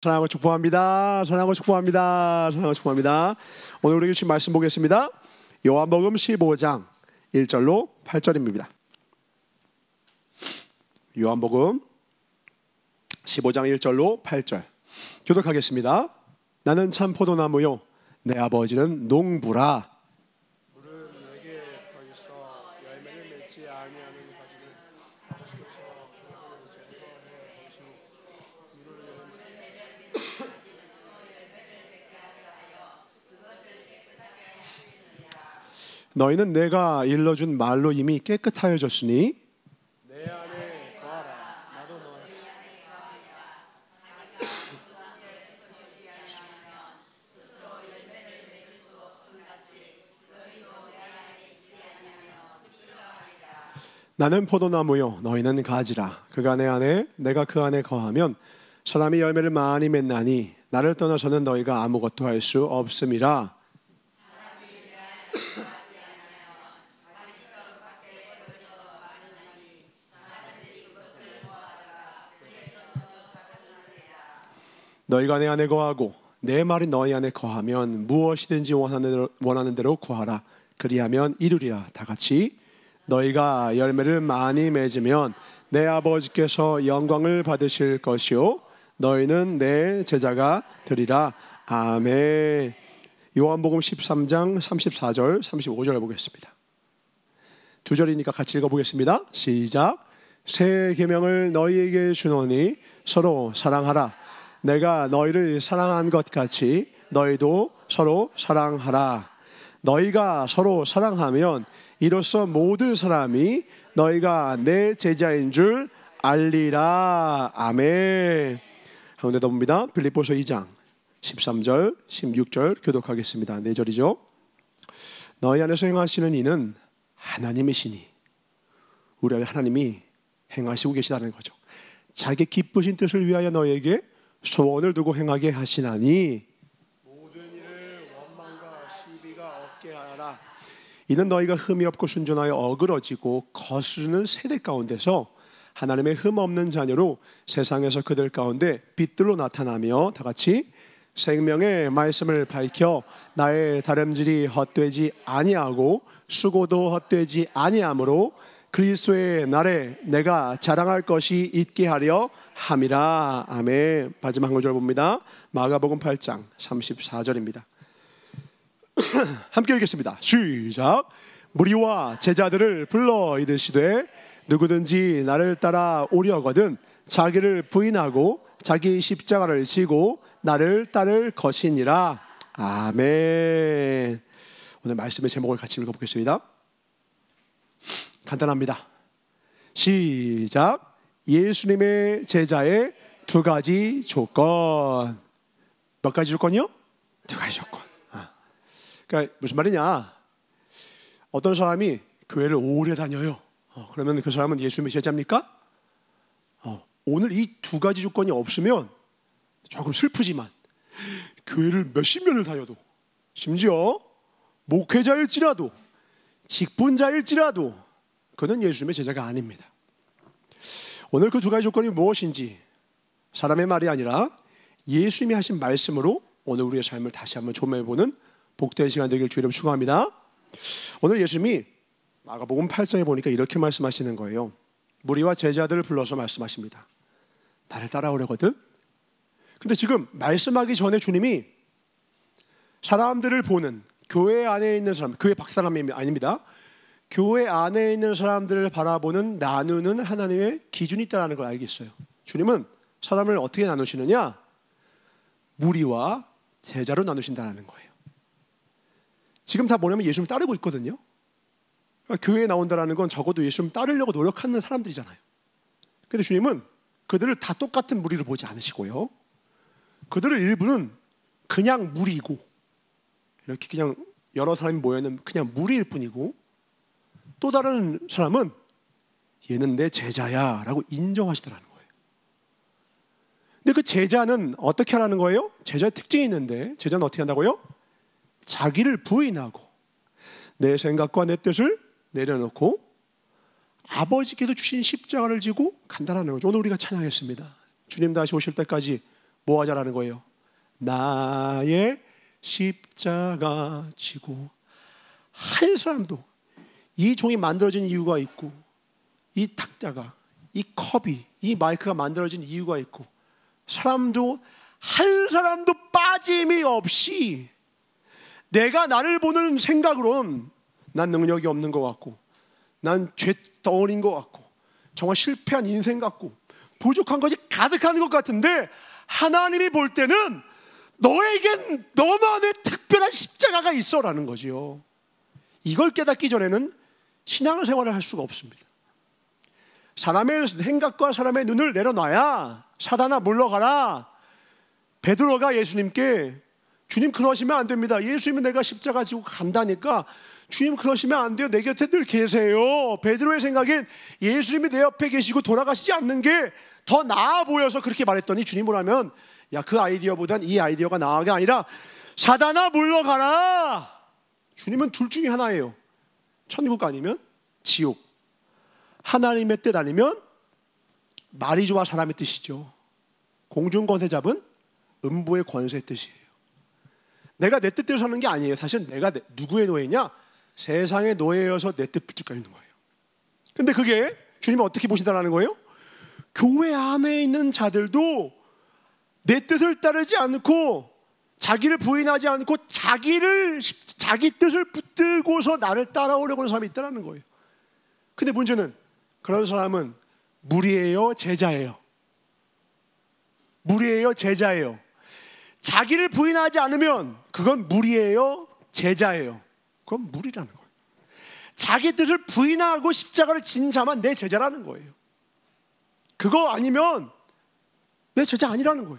사랑하고 축복합니다. 사랑하고 축복합니다. 사랑하고 축복합니다. 오늘 우리에게 주신 말씀 보겠습니다. 요한복음 15장 1절로 8절입니다. 요한복음 15장 1절로 8절 교독하겠습니다. 나는 참 포도나무요 내 아버지는 농부라. 물은 내게 더 있어 열매를 맺지 아니하는 가지는 아버지께서 그것을 제거해 보시고 너희는 내가 일러준 말로 이미 깨끗하여졌으니 내 안에 거하라. 나도 너희 안에 거하리라. 스스로 열매를 맺을 수 없음 같이 너희도 내 안에 있지 아니하며 그리하리라. 나는 포도나무요 너희는 가지라. 그가 내 안에 내가 그 안에 거하면 사람이 열매를 많이 맺나니 나를 떠나서는 너희가 아무것도 할 수 없음이라. 너희가 내 안에 거하고 내 말이 너희 안에 거하면 무엇이든지 원하는 대로 구하라. 그리하면 이루리라. 다 같이 너희가 열매를 많이 맺으면 내 아버지께서 영광을 받으실 것이요 너희는 내 제자가 되리라. 아멘. 요한복음 13장 34절 35절을 보겠습니다. 두 절이니까 같이 읽어보겠습니다. 시작. 새 계명을 너희에게 주노니 서로 사랑하라. 내가 너희를 사랑한 것 같이 너희도 서로 사랑하라. 너희가 서로 사랑하면 이로써 모든 사람이 너희가 내 제자인 줄 알리라. 아멘. 가운데 봅니다. 빌립보서 2장 13절 16절 교독하겠습니다. 4절이죠. 너희 안에서 행하시는 이는 하나님이시니 우리 안에 하나님이 행하시고 계시다는 거죠. 자기 기쁘신 뜻을 위하여 너희에게 소원을 두고 행하게 하시나니 모든 일을 원망과 시비가 없게 하라. 이는 너희가 흠이 없고 순전하여 어그러지고 거스르는 세대 가운데서 하나님의 흠 없는 자녀로 세상에서 그들 가운데 빛들로 나타나며 다 같이 생명의 말씀을 밝혀 나의 다름질이 헛되지 아니하고 수고도 헛되지 아니하므로 그리스도의 날에 내가 자랑할 것이 있게 하려 함이라. 아멘. 마지막 한 구절 봅니다. 마가복음 8장 34절입니다. 함께 읽겠습니다. 시작. 무리와 제자들을 불러 이르시되 누구든지 나를 따라 오려거든 자기를 부인하고 자기 십자가를 지고 나를 따를 것이니라. 아멘. 오늘 말씀의 제목을 같이 읽어보겠습니다. 간단합니다. 시작. 예수님의 제자의 두 가지 조건. 몇 가지 조건이요? 두 가지 조건. 그러니까 무슨 말이냐? 어떤 사람이 교회를 오래 다녀요. 그러면 그 사람은 예수님의 제자입니까? 오늘 이 두 가지 조건이 없으면 조금 슬프지만 교회를 몇십 년을 다녀도 심지어 목회자일지라도 직분자일지라도 그는 예수님의 제자가 아닙니다. 오늘 그 두 가지 조건이 무엇인지 사람의 말이 아니라 예수님이 하신 말씀으로 오늘 우리의 삶을 다시 한번 조명해보는 복된 시간 되길 주의로 축원합니다. 오늘 예수님이 마가복음 8장에 보니까 이렇게 말씀하시는 거예요. 무리와 제자들을 불러서 말씀하십니다. 나를 따라오려거든. 근데 지금 말씀하기 전에 주님이 사람들을 보는 교회 안에 있는 사람, 교회 밖 사람이 아닙니다. 교회 안에 있는 사람들을 바라보는 나누는 하나님의 기준이 있다는 걸 알겠어요. 주님은 사람을 어떻게 나누시느냐? 무리와 제자로 나누신다는 거예요. 지금 다 뭐냐면 예수님을 따르고 있거든요. 그러니까 교회에 나온다는 건 적어도 예수님 따르려고 노력하는 사람들이잖아요. 그런데 주님은 그들을 다 똑같은 무리로 보지 않으시고요. 그들을 일부는 그냥 무리이고 이렇게 그냥 여러 사람이 모여있는 그냥 무리일 뿐이고 또 다른 사람은 얘는 내 제자야 라고 인정하시더라는 거예요. 근데 그 제자는 어떻게 하라는 거예요? 제자의 특징이 있는데 제자는 어떻게 한다고요? 자기를 부인하고 내 생각과 내 뜻을 내려놓고 아버지께서 주신 십자가를 지고 간다라는 거죠. 오늘 우리가 찬양했습니다. 주님 다시 오실 때까지 뭐 하자라는 거예요? 나의 십자가 지고. 한 사람도 이 종이 만들어진 이유가 있고, 이 탁자가, 이 컵이, 이 마이크가 만들어진 이유가 있고, 사람도 한 사람도 빠짐이 없이 내가 나를 보는 생각으로는 난 능력이 없는 것 같고, 난 죄덩어리인 것 같고, 정말 실패한 인생 같고, 부족한 것이 가득한 것 같은데, 하나님이 볼 때는 너에겐 너만의 특별한 십자가가 있어라는 거지요. 이걸 깨닫기 전에는 신앙생활을 할 수가 없습니다. 사람의 생각과 사람의 눈을 내려놔야 사단아 물러가라. 베드로가 예수님께 주님 그러시면 안 됩니다. 예수님은 내가 십자가 지고 간다니까 주님 그러시면 안 돼요. 내 곁에 늘 계세요. 베드로의 생각엔 예수님이 내 옆에 계시고 돌아가시지 않는 게 더 나아 보여서 그렇게 말했더니 주님 뭐라면, 야, 그 아이디어보단 이 아이디어가 나아가 아니라 사단아 물러가라. 주님은 둘 중에 하나예요. 천국 아니면 지옥. 하나님의 뜻 아니면 말이 좋아 사람의 뜻이죠. 공중 권세 잡은 음부의 권세의 뜻이에요. 내가 내 뜻대로 사는 게 아니에요. 사실 내가 누구의 노예냐? 세상의 노예여서 내 뜻 붙들고 있는 거예요. 근데 그게 주님은 어떻게 보신다는 거예요? 교회 안에 있는 자들도 내 뜻을 따르지 않고 자기를 부인하지 않고 자기 뜻을 붙들고서 나를 따라오려고 하는 사람이 있다는 거예요. 근데 문제는 그런 사람은 무리예요, 제자예요? 무리예요, 제자예요? 자기를 부인하지 않으면 그건 무리예요, 제자예요? 그건 무리라는 거예요. 자기 뜻을 부인하고 십자가를 진 자만 내 제자라는 거예요. 그거 아니면 내 제자 아니라는 거예요.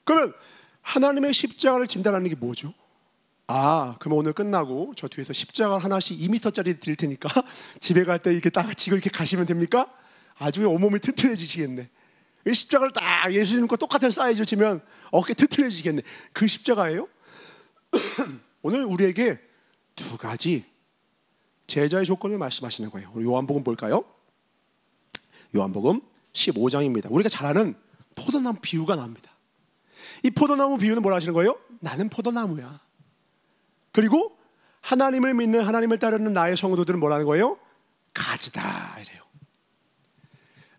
그러면 하나님의 십자가를 진다는 게 뭐죠? 그럼 오늘 끝나고 저 뒤에서 십자가 하나씩 2m짜리 드릴 테니까 집에 갈 때 이렇게 딱 지고 이렇게 가시면 됩니까? 아주 온몸이 튼튼해지시겠네. 십자가를 딱 예수님과 똑같은 사이즈를 치면 어깨 튼튼해지겠네. 그 십자가예요? 오늘 우리에게 두 가지 제자의 조건을 말씀하시는 거예요. 우리 요한복음 볼까요? 요한복음 15장입니다. 우리가 잘 아는 포도나무 비유가 나옵니다. 이 포도나무 비유는 뭐라 하시는 거예요? 나는 포도나무야. 그리고 하나님을 믿는, 하나님을 따르는 나의 성도들은 뭐라는 거예요? 가지다 이래요.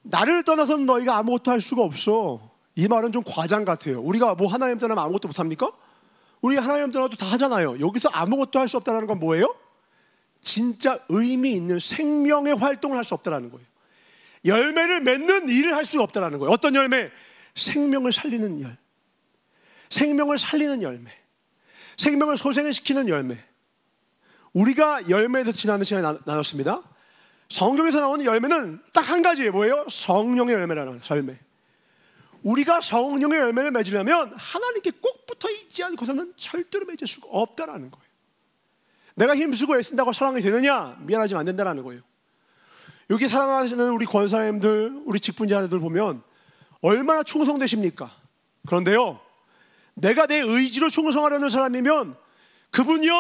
나를 떠나서는 너희가 아무것도 할 수가 없어. 이 말은 좀 과장 같아요. 우리가 뭐 하나님 떠나면 아무것도 못합니까? 우리 하나님 떠나도 다 하잖아요. 여기서 아무것도 할 수 없다는 건 뭐예요? 진짜 의미 있는 생명의 활동을 할 수 없다는 거예요. 열매를 맺는 일을 할 수가 없다는 거예요. 어떤 열매? 생명을 살리는 열, 생명을 살리는 열매, 생명을 소생시키는 열매. 우리가 열매에서 지나는 시간에 나눴습니다. 성경에서 나오는 열매는 딱 한 가지예요. 뭐예요? 성령의 열매라는 열매. 우리가 성령의 열매를 맺으려면 하나님께 꼭 붙어있지 않고서는 절대로 맺을 수가 없다는 거예요. 내가 힘쓰고 애쓴다고 사랑이 되느냐? 미안하지만 안 된다는 거예요. 여기 사랑하시는 우리 권사님들, 우리 직분자들 보면 얼마나 충성되십니까? 그런데요, 내가 내 의지로 충성하려는 사람이면 그분이요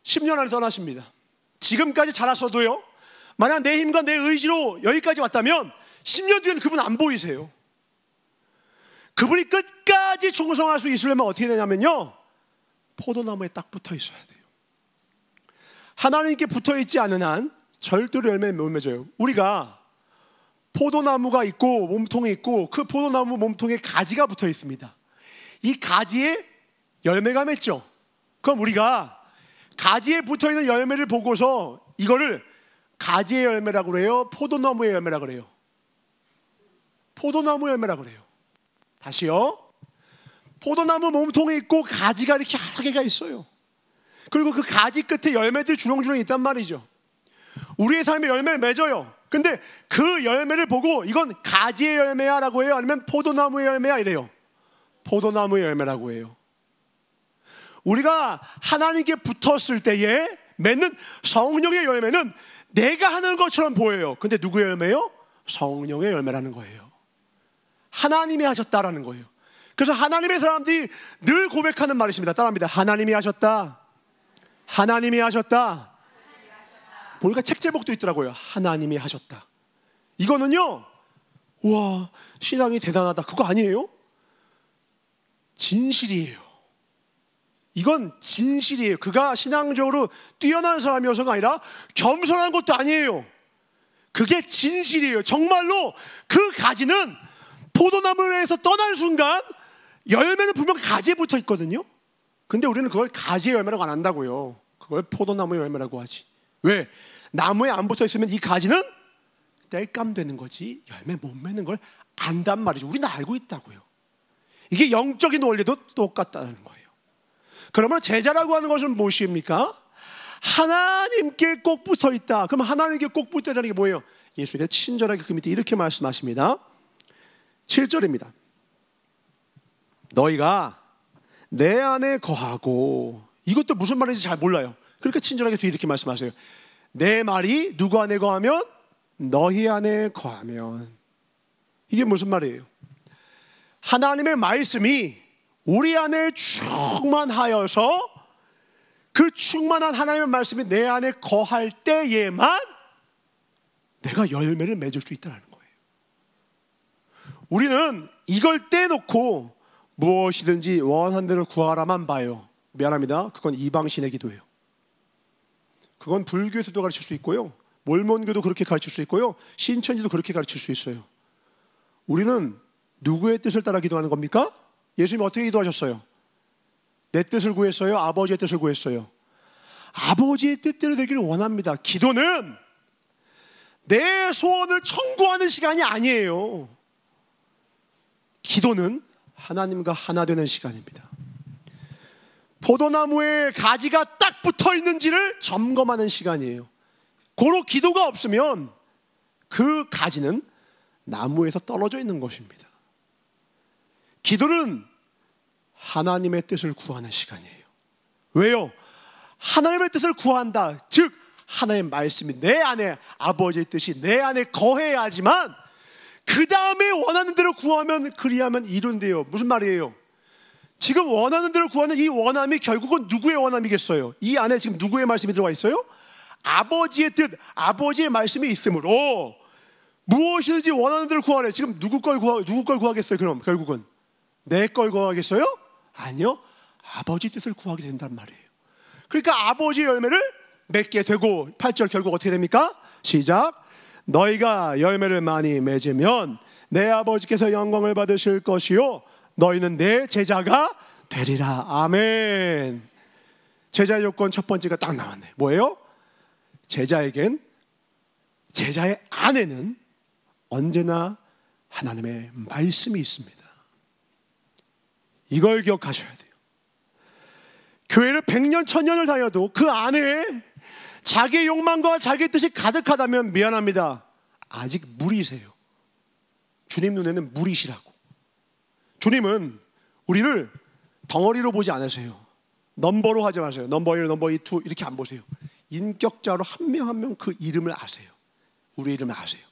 10년 안에 떠나십니다. 지금까지 자랐어도요, 만약 내 힘과 내 의지로 여기까지 왔다면 10년 뒤에는 그분 안 보이세요. 그분이 끝까지 충성할 수 있으려면 어떻게 되냐면요, 포도나무에 딱 붙어 있어야 돼요. 하나님께 붙어 있지 않은 한 절대로 열매를 못 맺어요. 우리가 포도나무가 있고 몸통이 있고 그 포도나무 몸통에 가지가 붙어 있습니다. 이 가지에 열매가 맺죠. 그럼 우리가 가지에 붙어 있는 열매를 보고서 이거를 가지의 열매라고 그래요? 포도나무의 열매라고 그래요? 포도나무 열매라고 그래요. 다시요. 포도나무 몸통에 있고 가지가 이렇게 여러 개가 있어요. 그리고 그 가지 끝에 열매들이 주렁주렁 있단 말이죠. 우리의 삶에 열매를 맺어요. 근데 그 열매를 보고 이건 가지의 열매야 라고 해요? 아니면 포도나무의 열매야 이래요? 포도나무의 열매라고 해요. 우리가 하나님께 붙었을 때에 맺는 성령의 열매는 내가 하는 것처럼 보여요. 근데 누구의 열매요? 성령의 열매라는 거예요. 하나님이 하셨다라는 거예요. 그래서 하나님의 사람들이 늘 고백하는 말이 있습니다. 따라합니다. 하나님이 하셨다. 하나님이 하셨다. 보니까 책 제목도 있더라고요. 하나님이 하셨다. 이거는요, 우와, 신앙이 대단하다, 그거 아니에요? 진실이에요. 이건 진실이에요. 그가 신앙적으로 뛰어난 사람이어서가 아니라 겸손한 것도 아니에요. 그게 진실이에요. 정말로 그 가지는 포도나무에서 떠난 순간 열매는 분명 가지에 붙어 있거든요. 근데 우리는 그걸 가지의 열매라고 안 한다고요. 그걸 포도나무의 열매라고 하지. 왜? 나무에 안 붙어 있으면 이 가지는 땔감 되는 거지 열매 못 맺는 걸 안단 말이죠. 우리는 알고 있다고요. 이게 영적인 원리도 똑같다는 거예요. 그러면 제자라고 하는 것은 무엇입니까? 하나님께 꼭 붙어 있다. 그럼 하나님께 꼭 붙어 있다는 게 뭐예요? 예수님의 친절하게 그 밑에 이렇게 말씀하십니다. 7절입니다. 너희가 내 안에 거하고, 이것도 무슨 말인지 잘 몰라요. 그러니까 친절하게 뒤에 이렇게 말씀하세요. 내 말이 누구 안에 거하면? 너희 안에 거하면. 이게 무슨 말이에요? 하나님의 말씀이 우리 안에 충만하여서 그 충만한 하나님의 말씀이 내 안에 거할 때에만 내가 열매를 맺을 수 있다는 거예요. 우리는 이걸 떼놓고 무엇이든지 원하는 대로 구하라만 봐요. 미안합니다. 그건 이방신의 기도예요. 그건 불교에서도 가르칠 수 있고요, 몰몬교도 그렇게 가르칠 수 있고요, 신천지도 그렇게 가르칠 수 있어요. 우리는 누구의 뜻을 따라 기도하는 겁니까? 예수님이 어떻게 기도하셨어요? 내 뜻을 구했어요? 아버지의 뜻을 구했어요? 아버지의 뜻대로 되기를 원합니다. 기도는 내 소원을 청구하는 시간이 아니에요. 기도는 하나님과 하나 되는 시간입니다. 포도나무에 가지가 딱 붙어 있는지를 점검하는 시간이에요. 고로 기도가 없으면 그 가지는 나무에서 떨어져 있는 것입니다. 기도는 하나님의 뜻을 구하는 시간이에요. 왜요? 하나님의 뜻을 구한다. 즉 하나님의 말씀이 내 안에, 아버지의 뜻이 내 안에 거해야지만 그 다음에 원하는 대로 구하면, 그리하면 이룬대요. 무슨 말이에요? 지금 원하는 대로 구하는 이 원함이 결국은 누구의 원함이겠어요? 이 안에 지금 누구의 말씀이 들어가 있어요? 아버지의 뜻, 아버지의 말씀이 있으므로 무엇이든지 원하는 대로 구하래. 지금 누구 걸 구하겠어요? 그럼 결국은 내 걸 구하겠어요? 아니요, 아버지 뜻을 구하게 된단 말이에요. 그러니까 아버지의 열매를 맺게 되고, 8절 결국 어떻게 됩니까? 시작. 너희가 열매를 많이 맺으면 내 아버지께서 영광을 받으실 것이요 너희는 내 제자가 되리라. 아멘. 제자의 요건 첫 번째가 딱 나왔네. 뭐예요? 제자에겐, 제자의 안에는 언제나 하나님의 말씀이 있습니다. 이걸 기억하셔야 돼요. 교회를 100년, 1000년을 다녀도 그 안에 자기의 욕망과 자기의 뜻이 가득하다면 미안합니다, 아직 무리세요. 주님 눈에는 무리시라고. 주님은 우리를 덩어리로 보지 않으세요. 넘버로 하지 마세요. 넘버 1, 넘버 2, 2 이렇게 안 보세요. 인격자로 한 명 한 명 그 이름을 아세요. 우리의 이름을 아세요.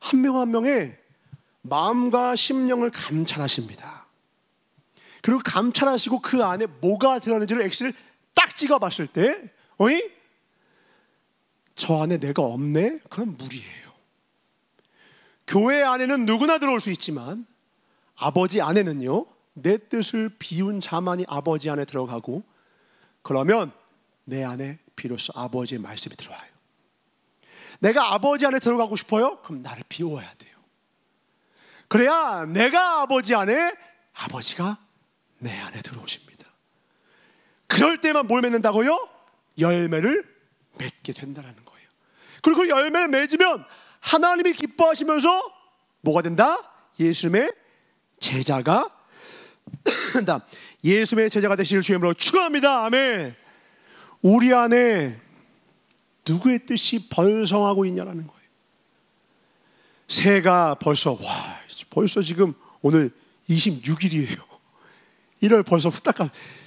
한 명 한 명의 마음과 심령을 감찰하십니다. 그리고 감찰하시고 그 안에 뭐가 들어있는지를 엑스를 딱 찍어봤을 때, 어이? 저 안에 내가 없네? 그럼 무리예요. 교회 안에는 누구나 들어올 수 있지만 아버지 안에는요, 내 뜻을 비운 자만이 아버지 안에 들어가고, 그러면 내 안에 비로소 아버지의 말씀이 들어와요. 내가 아버지 안에 들어가고 싶어요? 그럼 나를 비워야 돼요. 그래야 내가 아버지 안에, 아버지가 내 안에 들어오십니다. 그럴 때만 뭘 맺는다고요? 열매를 맺게 된다는 거예요. 그리고 그 열매를 맺으면 하나님이 기뻐하시면서 뭐가 된다? 예수님의 제자가 예수님의 제자가 되실 주님으로 축원합니다. 아멘. 우리 안에 누구의 뜻이 번성하고 있냐라는 거예요. 새해가 벌써 지금 오늘 26일이에요. 1월 벌써 후딱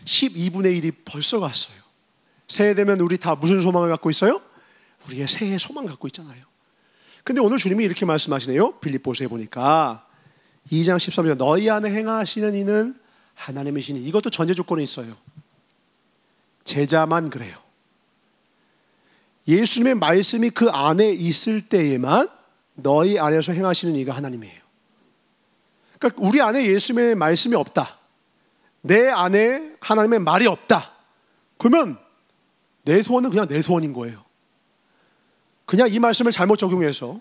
12분의 1이 벌써 갔어요. 새해 되면 우리 다 무슨 소망을 갖고 있어요? 우리의 새해 소망 갖고 있잖아요. 근데 오늘 주님이 이렇게 말씀하시네요. 빌립보서에 보니까 2장 13절, 너희 안에 행하시는 이는 하나님이시니. 이것도 전제 조건이 있어요. 제자만 그래요. 예수님의 말씀이 그 안에 있을 때에만 너희 안에서 행하시는 이가 하나님이에요. 그러니까 우리 안에 예수님의 말씀이 없다, 내 안에 하나님의 말이 없다. 그러면 내 소원은 그냥 내 소원인 거예요. 그냥 이 말씀을 잘못 적용해서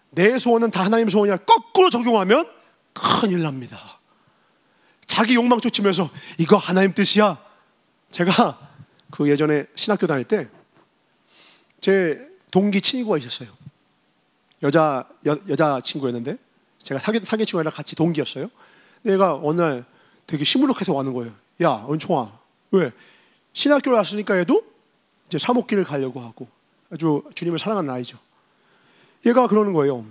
내 소원은 다 하나님 소원이라 거꾸로 적용하면 큰일 납니다. 자기 욕망 쫓으면서 이거 하나님 뜻이야. 제가 그 예전에 신학교 다닐 때 제 동기 친구가 있었어요. 여자 친구였는데 제가 사귄 친구가 아니라 같이 동기였어요. 내가 어느 날 되게 시무룩해서 와는 거예요. 야, 은총아, 왜? 신학교를 왔으니까 얘도 이제 사목길을 가려고 하고 아주 주님을 사랑하는 아이죠. 얘가 그러는 거예요.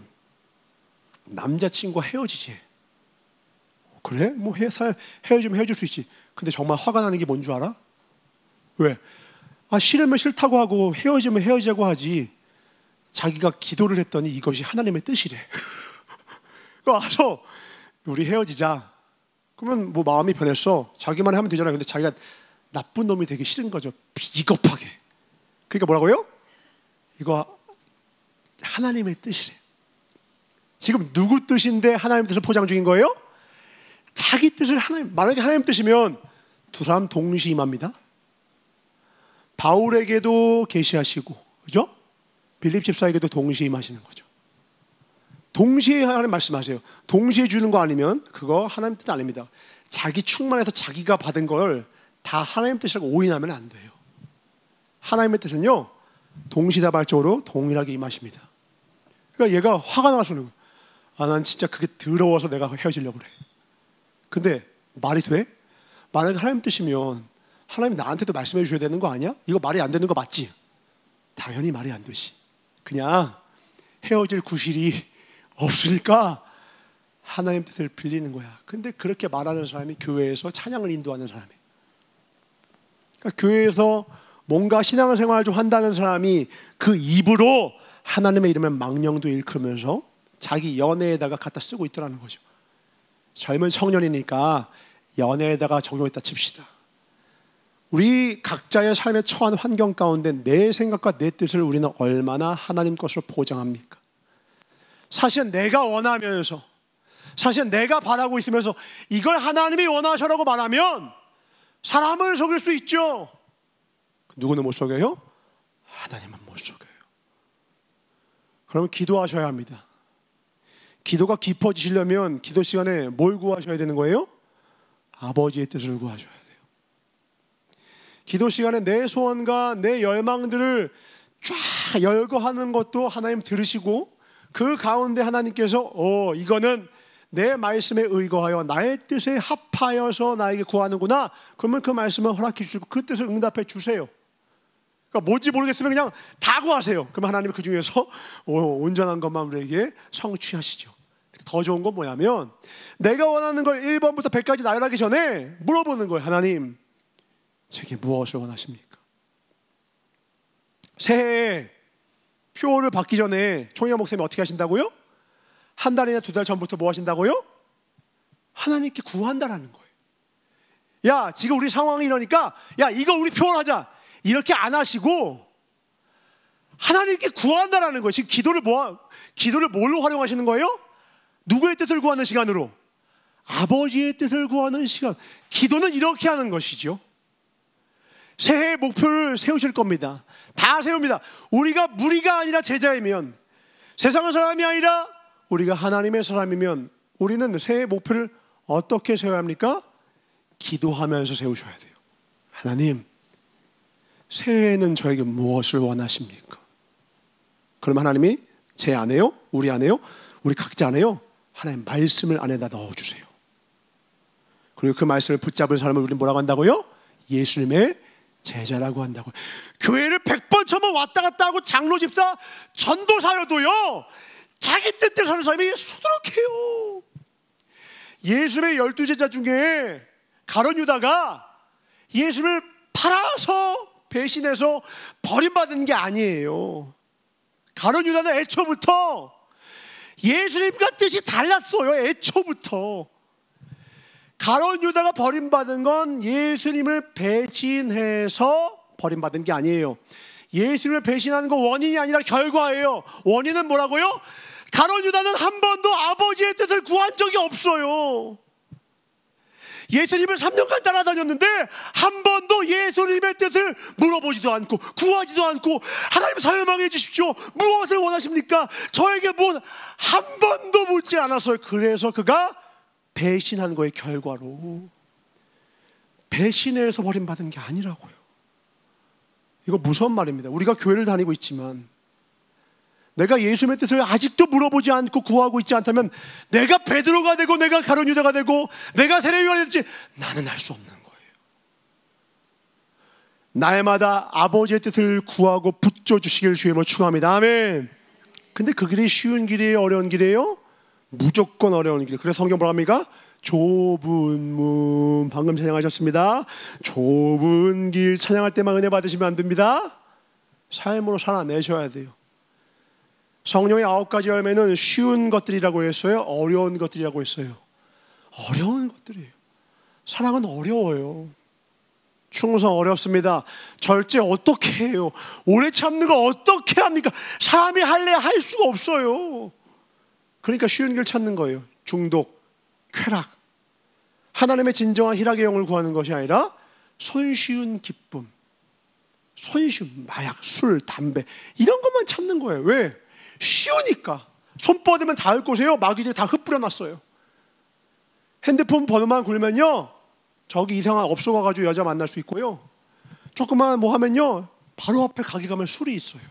남자친구와 헤어지지. 그래? 뭐 헤어지면 헤어질 수 있지. 근데 정말 화가 나는 게 뭔 줄 알아? 왜? 싫으면 싫다고 하고 헤어지면 헤어지자고 하지. 자기가 기도를 했더니 이것이 하나님의 뜻이래. 와서 우리 헤어지자. 그러면 뭐 마음이 변했어. 자기만 하면 되잖아요. 근데 자기가 나쁜 놈이 되기 싫은 거죠. 비겁하게. 그러니까 뭐라고요? 이거 하나님의 뜻이래. 지금 누구 뜻인데 하나님 뜻을 포장 중인 거예요? 자기 뜻을 만약에 하나님 뜻이면 두 사람 동시에 임합니다. 바울에게도 계시하시고, 그죠? 빌립 집사에게도 동시에 임하시는 거죠. 동시에 하나님 말씀하세요. 동시에 주는 거 아니면 그거 하나님 뜻 아닙니다. 자기 충만해서 자기가 받은 걸 다 하나님 뜻이라고 오인하면 안 돼요. 하나님의 뜻은요, 동시다발적으로 동일하게 임하십니다. 그러니까 얘가 화가 나서 그러는 거예요. 난 진짜 그게 더러워서 내가 헤어지려고 그래. 근데 말이 돼? 만약에 하나님 뜻이면 하나님 나한테도 말씀해 주셔야 되는 거 아니야? 이거 말이 안 되는 거 맞지? 당연히 말이 안 되지. 그냥 헤어질 구실이 없으니까 하나님 뜻을 빌리는 거야. 근데 그렇게 말하는 사람이 교회에서 찬양을 인도하는 사람이에요. 그러니까 교회에서 뭔가 신앙생활을 좀 한다는 사람이 그 입으로 하나님의 이름의 망령도 일컬으면서 자기 연애에다가 갖다 쓰고 있더라는 거죠. 젊은 청년이니까 연애에다가 적용했다 칩시다. 우리 각자의 삶에 처한 환경 가운데 내 생각과 내 뜻을 우리는 얼마나 하나님 것으로 포장합니까? 사실 내가 원하면서, 사실 내가 바라고 있으면서 이걸 하나님이 원하셔라고 말하면 사람을 속일 수 있죠. 누구는 못 속여요? 하나님은 못 속여요. 그러면 기도하셔야 합니다. 기도가 깊어지시려면 기도 시간에 뭘 구하셔야 되는 거예요? 아버지의 뜻을 구하셔야 돼요. 기도 시간에 내 소원과 내 열망들을 쫙 열거하는 것도 하나님 들으시고 그 가운데 하나님께서 이거는 내 말씀에 의거하여 나의 뜻에 합하여서 나에게 구하는구나. 그러면 그 말씀을 허락해 주시고 그 뜻을 응답해 주세요. 그러니까 뭔지 모르겠으면 그냥 다 구하세요. 그러면 하나님은 그 중에서 온전한 것만 우리에게 성취하시죠. 더 좋은 건 뭐냐면 내가 원하는 걸 1번부터 100까지 나열하기 전에 물어보는 거예요. 하나님, 제게 무엇을 원하십니까? 새해에 표를 받기 전에 총영 목사님이 어떻게 하신다고요? 한 달이나 두 달 전부터 뭐 하신다고요? 하나님께 구한다라는 거예요. 야, 지금 우리 상황이 이러니까 야, 이거 우리 표현하자. 이렇게 안 하시고 하나님께 구한다라는 거예요. 지금 기도를 뭘로 활용하시는 거예요? 누구의 뜻을 구하는 시간으로? 아버지의 뜻을 구하는 시간. 기도는 이렇게 하는 것이죠. 새해 목표를 세우실 겁니다. 다 세웁니다. 우리가 무리가 아니라 제자이면, 세상의 사람이 아니라 우리가 하나님의 사람이면 우리는 새해 목표를 어떻게 세워야 합니까? 기도하면서 세우셔야 돼요. 하나님, 새해에는 저에게 무엇을 원하십니까? 그러면 하나님이 제 안에요? 우리 안에요? 우리 각자 안에요? 하나님 말씀을 안에다 넣어주세요. 그리고 그 말씀을 붙잡은 사람을 우리는 뭐라고 한다고요? 예수님의 제자라고 한다고요. 교회를 100번 처음 왔다 갔다 하고 장로 집사 전도사여도요, 자기 뜻대로 사는 사람이 수두룩해요. 예수님의 12제자 중에 가룟 유다가 예수님을 팔아서 배신해서 버림받은 게 아니에요. 가룟 유다는 애초부터 예수님과 뜻이 달랐어요. 애초부터. 가룟 유다가 버림받은 건 예수님을 배신해서 버림받은 게 아니에요. 예수님을 배신하는 건 원인이 아니라 결과예요. 원인은 뭐라고요? 가룟 유다는 한 번도 아버지의 뜻을 구한 적이 없어요. 예수님을 3년간 따라다녔는데 한 번도 예수님의 뜻을 물어보지도 않고 구하지도 않고 하나님 사명하게 해주십시오, 무엇을 원하십니까? 저에게 무엇, 한 번도 묻지 않았어요. 그래서 그가 배신한 거의 결과로 배신해서 버림받은 게 아니라고요. 이거 무서운 말입니다. 우리가 교회를 다니고 있지만 내가 예수님의 뜻을 아직도 물어보지 않고 구하고 있지 않다면 내가 베드로가 되고 내가 가룟 유다가 되고 내가 세례 요한이 될지 나는 알 수 없는 거예요. 날마다 아버지의 뜻을 구하고 붙여주시길 주님을 축원합니다. 아멘. 근데 그 길이 쉬운 길이에요, 어려운 길이에요? 무조건 어려운 길. 그래서 성경 뭐라 합니까? 좁은 문, 방금 찬양하셨습니다. 좁은 길 찬양할 때만 은혜 받으시면 안 됩니다. 삶으로 살아내셔야 돼요. 성령의 9가지 열매는 쉬운 것들이라고 했어요? 어려운 것들이라고 했어요? 어려운 것들이에요. 사랑은 어려워요. 충성 어렵습니다. 절제 어떻게 해요? 오래 참는 거 어떻게 합니까? 사람이 할래 할 수가 없어요. 그러니까 쉬운 길 찾는 거예요. 중독, 쾌락. 하나님의 진정한 희락의 영을 구하는 것이 아니라 손쉬운 기쁨, 손쉬운 마약, 술, 담배 이런 것만 찾는 거예요. 왜? 쉬우니까. 손 뻗으면 닿을 곳에요. 마귀들이 다 흩뿌려놨어요. 핸드폰 번호만 굴면요, 저기 이상한 업소 가가지고 여자 만날 수 있고요, 조금만 뭐 하면요 바로 앞에 가게 가면 술이 있어요.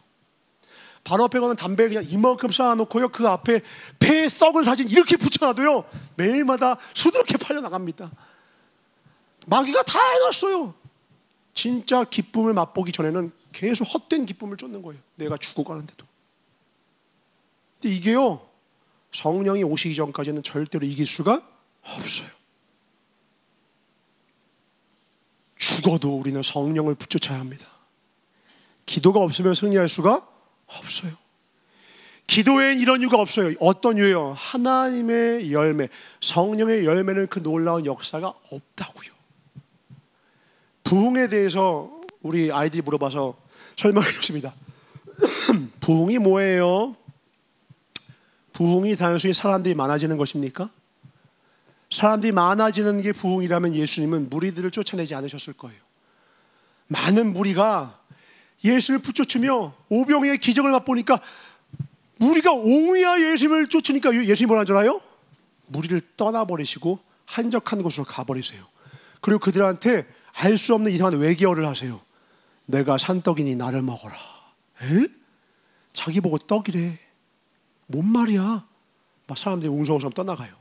바로 앞에 가면 담배 그냥 이만큼 쌓아놓고요, 그 앞에 폐에 썩은 사진 이렇게 붙여놔도요 매일마다 수두룩해 팔려나갑니다. 마귀가 다 해놨어요. 진짜 기쁨을 맛보기 전에는 계속 헛된 기쁨을 쫓는 거예요. 내가 죽어가는데도. 근데 이게요 성령이 오시기 전까지는 절대로 이길 수가 없어요. 죽어도 우리는 성령을 붙여쳐야 합니다. 기도가 없으면 승리할 수가 없어요. 기도에는 이런 이유가 없어요. 어떤 이유예요? 하나님의 열매, 성령의 열매는 그 놀라운 역사가 없다고요. 부흥에 대해서 우리 아이들이 물어봐서 설명해 줬습니다. 부흥이 뭐예요? 부흥이 단순히 사람들이 많아지는 것입니까? 사람들이 많아지는 게 부흥이라면 예수님은 무리들을 쫓아내지 않으셨을 거예요. 많은 무리가 예수를 붙여치며 오병이의 기적을 맛보니까 무리가 옹이야 예수님을 쫓으니까 예수님이 뭐라는 줄 알아요? 무리를 떠나버리시고 한적한 곳으로 가버리세요. 그리고 그들한테 알 수 없는 이상한 외계어를 하세요. 내가 산떡이니 나를 먹어라. 에? 자기 보고 떡이래. 뭔 말이야? 막 사람들이 웅성웅성 떠나가요.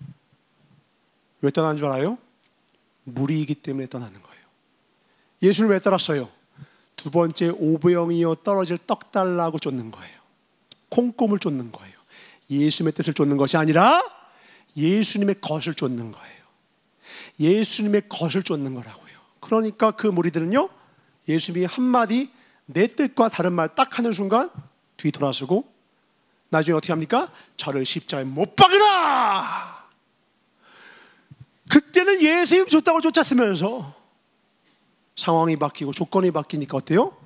왜 떠나는 줄 알아요? 무리이기 때문에 떠나는 거예요. 예수를 왜 따랐어요? 두 번째, 오병이어 떨어질 떡 달라고 쫓는 거예요. 콩고물 쫓는 거예요. 예수님의 뜻을 쫓는 것이 아니라 예수님의 것을 쫓는 거예요. 예수님의 것을 쫓는 거라고요. 그러니까 그 무리들은요, 예수님이 한마디 내 뜻과 다른 말 딱 하는 순간 뒤돌아서고 나중에 어떻게 합니까? 저를 십자가에 못 박으라! 그때는 예수님 좋다고 쫓았으면서 상황이 바뀌고 조건이 바뀌니까 어때요?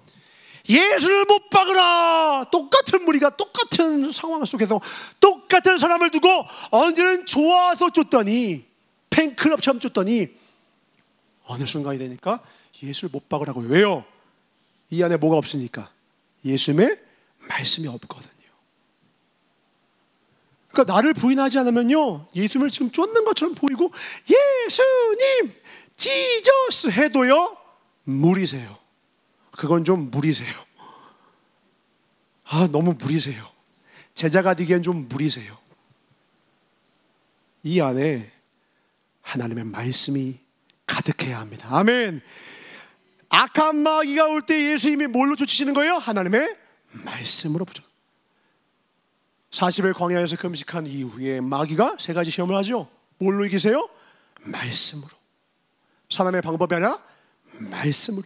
예수를 못 박으라! 똑같은 무리가 똑같은 상황 속에서 똑같은 사람을 두고 언제는 좋아서 쫓더니 팬클럽처럼 쫓더니 어느 순간이 되니까 예수를 못 박으라고요. 왜요? 이 안에 뭐가 없으니까? 예수님의 말씀이 없거든요. 그러니까 나를 부인하지 않으면요 예수님을 지금 쫓는 것처럼 보이고 예수님, 지저스 해도요 무리세요. 그건 좀 무리세요. 아, 너무 무리세요. 제자가 되기엔 좀 무리세요. 이 안에 하나님의 말씀이 가득해야 합니다. 아멘. 악한 마귀가 올 때 예수님이 뭘로 쫓으시는 거예요? 하나님의 말씀으로 붙여. 40일 광야에서 금식한 이후에 마귀가 세 가지 시험을 하죠. 뭘로 이기세요? 말씀으로. 사람의 방법이 아니라 말씀으로.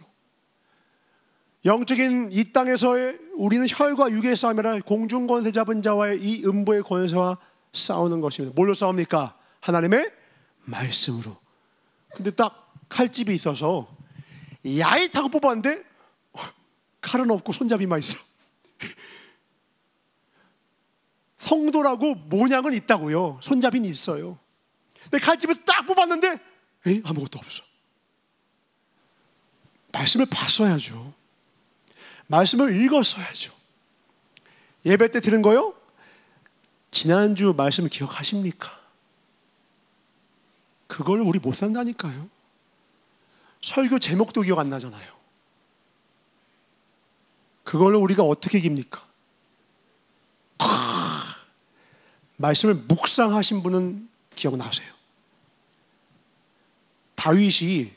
영적인 이 땅에서의 우리는 혈과 육의 싸움이 아니라 공중 권세 잡은 자와의 이 음부의 권세와 싸우는 것입니다. 뭘로 싸웁니까? 하나님의 말씀으로. 근데 딱 칼집이 있어서 야잇하고 뽑았는데 칼은 없고 손잡이만 있어. 성도라고 모양은 있다고요. 손잡이는 있어요. 근데 칼집에서 딱 뽑았는데 에이, 아무것도 없어. 말씀을 봤어야죠. 말씀을 읽었어야죠. 예배 때 들은 거요? 지난주 말씀을 기억하십니까? 그걸 우리 못 산다니까요. 설교 제목도 기억 안 나잖아요. 그걸로 우리가 어떻게 이깁니까? 말씀을 묵상하신 분은 기억나세요? 다윗이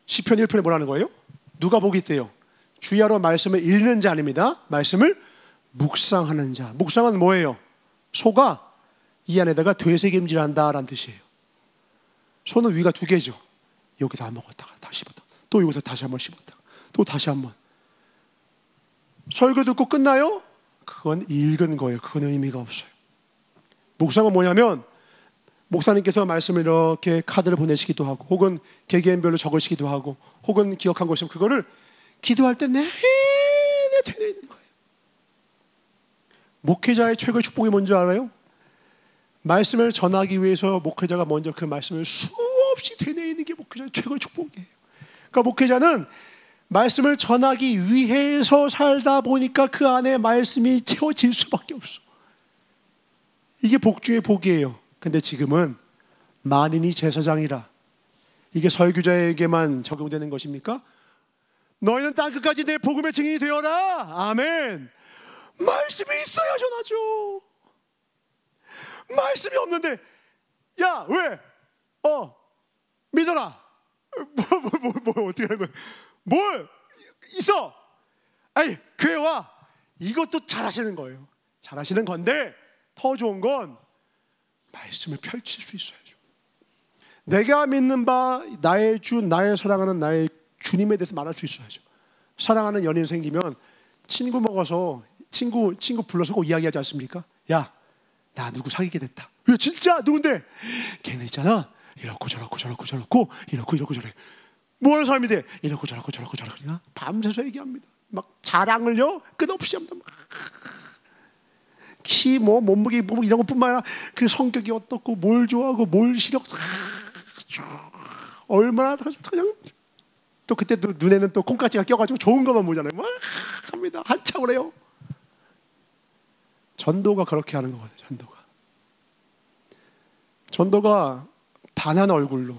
시편 1편에 뭐라는 거예요? 누가 보기 때요? 주야로 말씀을 읽는 자 아닙니다. 말씀을 묵상하는 자. 묵상은 뭐예요? 소가 이 안에다가 되새김질한다라는 뜻이에요. 소는 위가 두 개죠. 여기서 안 먹었다가 다시 씹었다. 또 여기서 다시 한번 씹었다가 또 다시 한번. 설교 듣고 끝나요? 그건 읽은 거예요. 그건 의미가 없어요. 묵상은 뭐냐면 목사님께서 말씀을 이렇게 카드를 보내시기도 하고 혹은 개개인별로 적으시기도 하고 혹은 기억한 것이면 그거를 기도할 때 내내 되뇌이는 거예요. 목회자의 최고의 축복이 뭔지 알아요? 말씀을 전하기 위해서 목회자가 먼저 그 말씀을 수없이 되뇌이는 게 목회자의 최고의 축복이에요. 그러니까 목회자는 말씀을 전하기 위해서 살다 보니까 그 안에 말씀이 채워질 수밖에 없어. 이게 복 중의 복이에요. 근데 지금은 만인이 제사장이라 이게 설교자에게만 적용되는 것입니까? 너희는 땅끝까지 내 복음의 증인이 되어라. 아멘. 말씀이 있어야 전하죠. 말씀이 없는데 야 왜? 믿어라. 뭐 어떻게 하는 거야? 뭘 있어? 아니 교회 와. 이것도 잘하시는 거예요. 잘하시는 건데 더 좋은 건 말씀을 펼칠 수 있어야죠. 내가 믿는 바 나의 주, 나의 사랑하는 나의 주님에 대해서 말할 수 있어야죠. 사랑하는 연인 생기면 친구 먹어서 친구 불러서 꼭 이야기하지 않습니까? 야, 나 누구 사귀게 됐다. 왜 진짜 누군데? 걔는 있잖아. 이렇고 저렇고 저렇고 저렇고 이렇고 저래. 뭐하는 사람이 돼? 이렇고 저렇고 저렇고 저렇고 그냥 밤새서 얘기합니다. 막 자랑을요 끝없이 합니다. 키 몸무게 이런 것뿐만 아니라 그 성격이 어떻고 뭘 좋아하고 뭘 싫어 얼마나 그냥 또 그때 또 눈에는 또 콩깍지가 껴가지고 좋은 것만 보잖아요. 막 합니다. 한참 오래요. 전도가 그렇게 하는 거거든요. 전도가 반한 얼굴로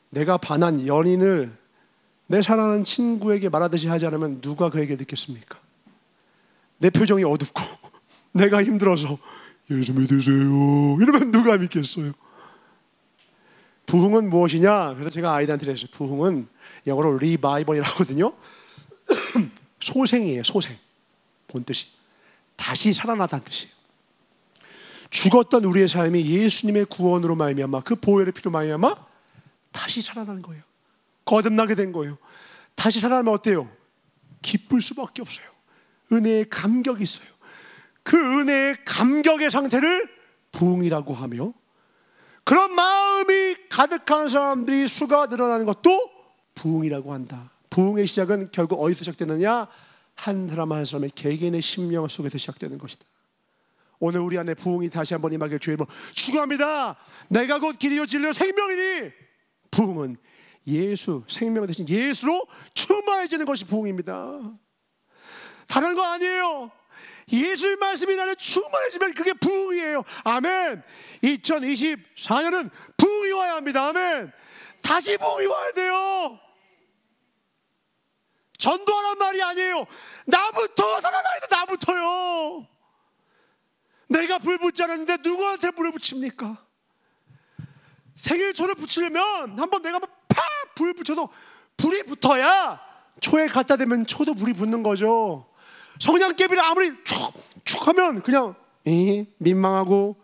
내가 반한 연인을 내 사랑하는 친구에게 말하듯이 하지 않으면 누가 그에게 듣겠습니까? 내 표정이 어둡고 내가 힘들어서 예수 믿으세요 이러면 누가 믿겠어요? 부흥은 무엇이냐? 그래서 제가 아이들한테 그랬어요. 부흥은 영어로 리바이벌이라고 하거든요. 소생이에요. 소생. 본뜻이 다시 살아나다는 뜻이에요. 죽었던 우리의 삶이 예수님의 구원으로 말미암아 그 보혈의 피로 말미암아 다시 살아나는 거예요. 거듭나게 된 거예요. 다시 살아나면 어때요? 기쁠 수밖에 없어요. 은혜의 감격이 있어요. 그 은혜의 감격의 상태를 부흥이라고 하며 그런 마음이 가득한 사람들이 수가 늘어나는 것도 부흥이라고 한다. 부흥의 시작은 결국 어디서 시작되느냐? 한 사람 한 사람의 개개인의 심령 속에서 시작되는 것이다. 오늘 우리 안에 부흥이 다시 한번 임하길 주의 이름으로 축원합니다. 내가 곧 길이요 진리요 생명이니 부흥은 예수, 생명 대신 예수로 충만해지는 것이 부흥입니다. 다른 거 아니에요. 예수의 말씀이 나를 충만해지면 그게 부흥이에요. 아멘. 2024년은 부흥이 와야 합니다. 아멘. 다시 부흥이 와야 돼요. 전도하란 말이 아니에요. 나부터 살아나야 돼. 나부터요. 내가 불 붙지 않았는데 누구한테 불을 붙입니까? 생일초를 붙이려면 한번 내가 팍 불 붙여서 불이 붙어야 초에 갖다 대면 초도 불이 붙는 거죠. 성냥개비를 아무리 축 하면 그냥 민망해요.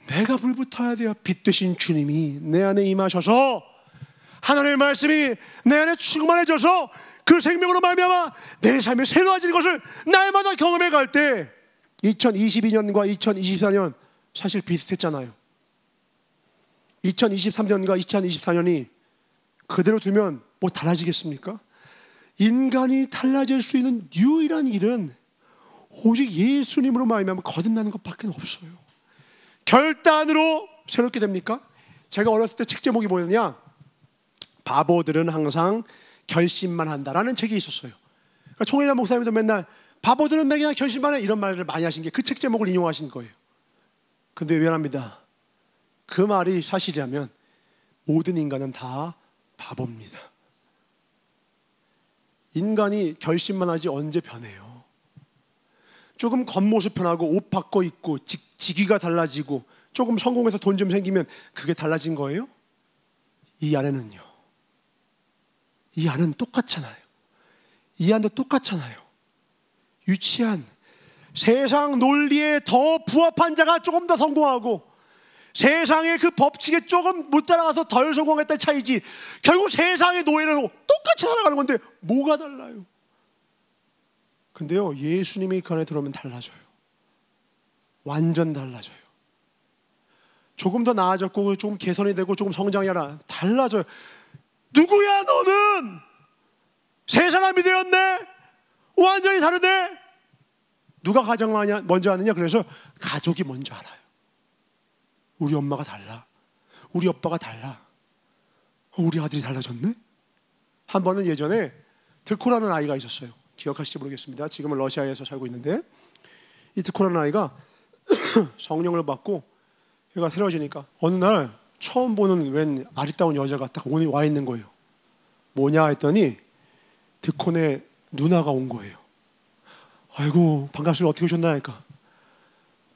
내가 불 붙어야 돼요. 빛 되신 주님이 내 안에 임하셔서 하나님의 말씀이 내 안에 충만해져서 그 생명으로 말미암아 내 삶이 새로워지는 것을 날마다 경험해 갈 때 2022년과 2024년 사실 비슷했잖아요. 2023년과 2024년이 그대로 두면 뭐 달라지겠습니까? 인간이 달라질 수 있는 유일한 일은 오직 예수님으로 말미암아 거듭나는 것밖에 없어요. 결단으로 새롭게 됩니까? 제가 어렸을 때 책 제목이 뭐였냐? 바보들은 항상 결심만 한다라는 책이 있었어요. 그러니까 총회장 목사님도 맨날 바보들은 맨날 결심만 해 이런 말을 많이 하신 게 그 책 제목을 인용하신 거예요. 근데 미안합니다. 그 말이 사실이라면 모든 인간은 다 바보입니다. 인간이 결심만 하지 언제 변해요? 조금 겉모습 변하고 옷 바꿔 입고 직위가 달라지고 조금 성공해서 돈 좀 생기면 그게 달라진 거예요? 이 안에는요. 이 안은 똑같잖아요. 이 안도 똑같잖아요. 유치한 세상 논리에 더 부합한 자가 조금 더 성공하고 세상의 그 법칙에 조금 못 따라가서 덜 성공했다는 차이지 결국 세상의 노예로 똑같이 살아가는 건데 뭐가 달라요? 근데요, 예수님이 그 안에 들어오면 달라져요. 완전 달라져요. 조금 더 나아졌고 조금 개선이 되고 조금 성장이 하라 달라져요. 누구야 너는? 새 사람이 되었네? 완전히 다르네? 누가 가장 먼저 아느냐? 그래서 가족이 먼저 알아요. 우리 엄마가 달라. 우리 아빠가 달라. 우리 아들이 달라졌네? 한 번은 예전에 드코라는 아이가 있었어요. 기억하실지 모르겠습니다. 지금은 러시아에서 살고 있는데 이 드코라는 아이가 성령을 받고 얘가 새로워지니까 어느 날 처음 보는 웬 아리따운 여자가 딱 오늘 와 있는 거예요. 뭐냐 했더니 드콘의 누나가 온 거예요. 아이고 반갑습니다. 어떻게 오셨나 하니까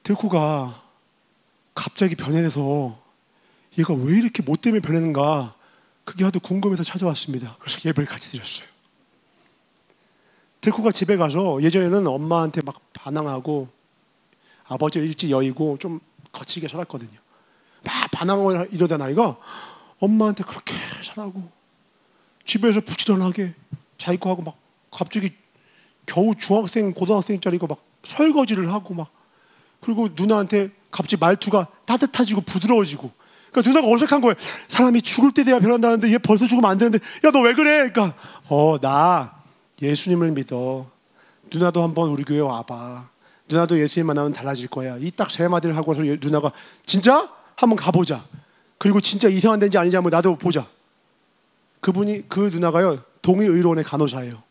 드코가 갑자기 변해서 얘가 왜 이렇게 뭐 때문에 변했는가 그게 하도 궁금해서 찾아왔습니다. 그래서 예배를 같이 드렸어요. 드코가 집에 가서 예전에는 엄마한테 막 반항하고 아버지를 일찍 여의고 좀 거칠게 살았거든요. 막 반항을 이러던 아이가 엄마한테 그렇게 살아고 집에서 부지런하게 자기거 하고 막 갑자기 겨우 중학생 고등학생짜리가 막 설거지를 하고 막 그리고 누나한테 갑자기 말투가 따뜻해지고 부드러워지고 그러니까 누나가 어색한 거예요. 사람이 죽을 때 돼야 변한다는데 얘 벌써 죽으면 안 되는데 야 너 왜 그래? 그러니까 나 예수님을 믿어. 누나도 한번 우리 교회 와봐. 누나도 예수님 만나면 달라질 거야. 이 딱 세 마디를 하고서 누나가 진짜? 한번 가보자. 그리고 진짜 이상한 데인지 아닌지 한번 나도 보자. 그 누나가요 동의의료원의 간호사예요.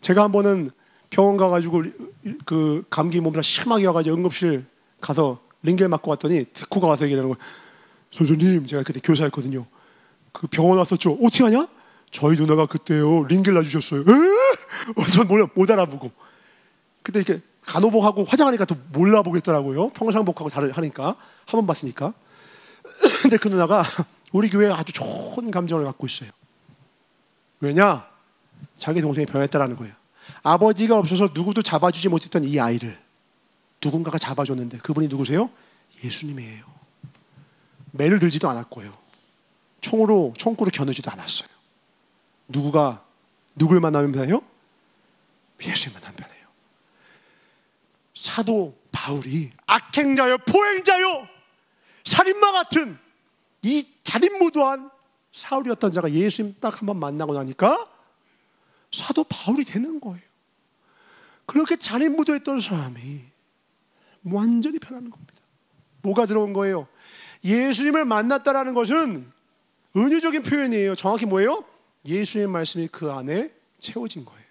제가 한 번은 병원 가가지고 그 감기 몸살 심하게 와가지고 응급실 가서 링겔 맞고 왔더니 듣고가 와서 얘기하는 거예요. 선생님 제가 그때 교사였거든요. 그 병원 왔었죠. 어떻게 하냐? 저희 누나가 그때요 링겔 놔주셨어요. 전 못 알아보고 그때 이렇게 간호복하고 화장하니까 또 몰라보겠더라고요. 평상복하고 하니까 한 번 봤으니까. 근데 그 누나가 우리 교회에 아주 좋은 감정을 갖고 있어요. 왜냐? 자기 동생이 변했다라는 거예요. 아버지가 없어서 누구도 잡아주지 못했던 이 아이를 누군가가 잡아줬는데 그분이 누구세요? 예수님이에요. 매를 들지도 않았고요. 총구로 겨누지도 않았어요. 누굴 만나면 변해요? 예수님 만나면 변해요. 사도 바울이 악행자요 포행자요 살인마 같은 이 자린무도한 사울이었던 자가 예수님 딱 한 번 만나고 나니까 사도 바울이 되는 거예요. 그렇게 자린무도했던 사람이 완전히 변하는 겁니다. 뭐가 들어온 거예요? 예수님을 만났다라는 것은 은유적인 표현이에요. 정확히 뭐예요? 예수님의 말씀이 그 안에 채워진 거예요.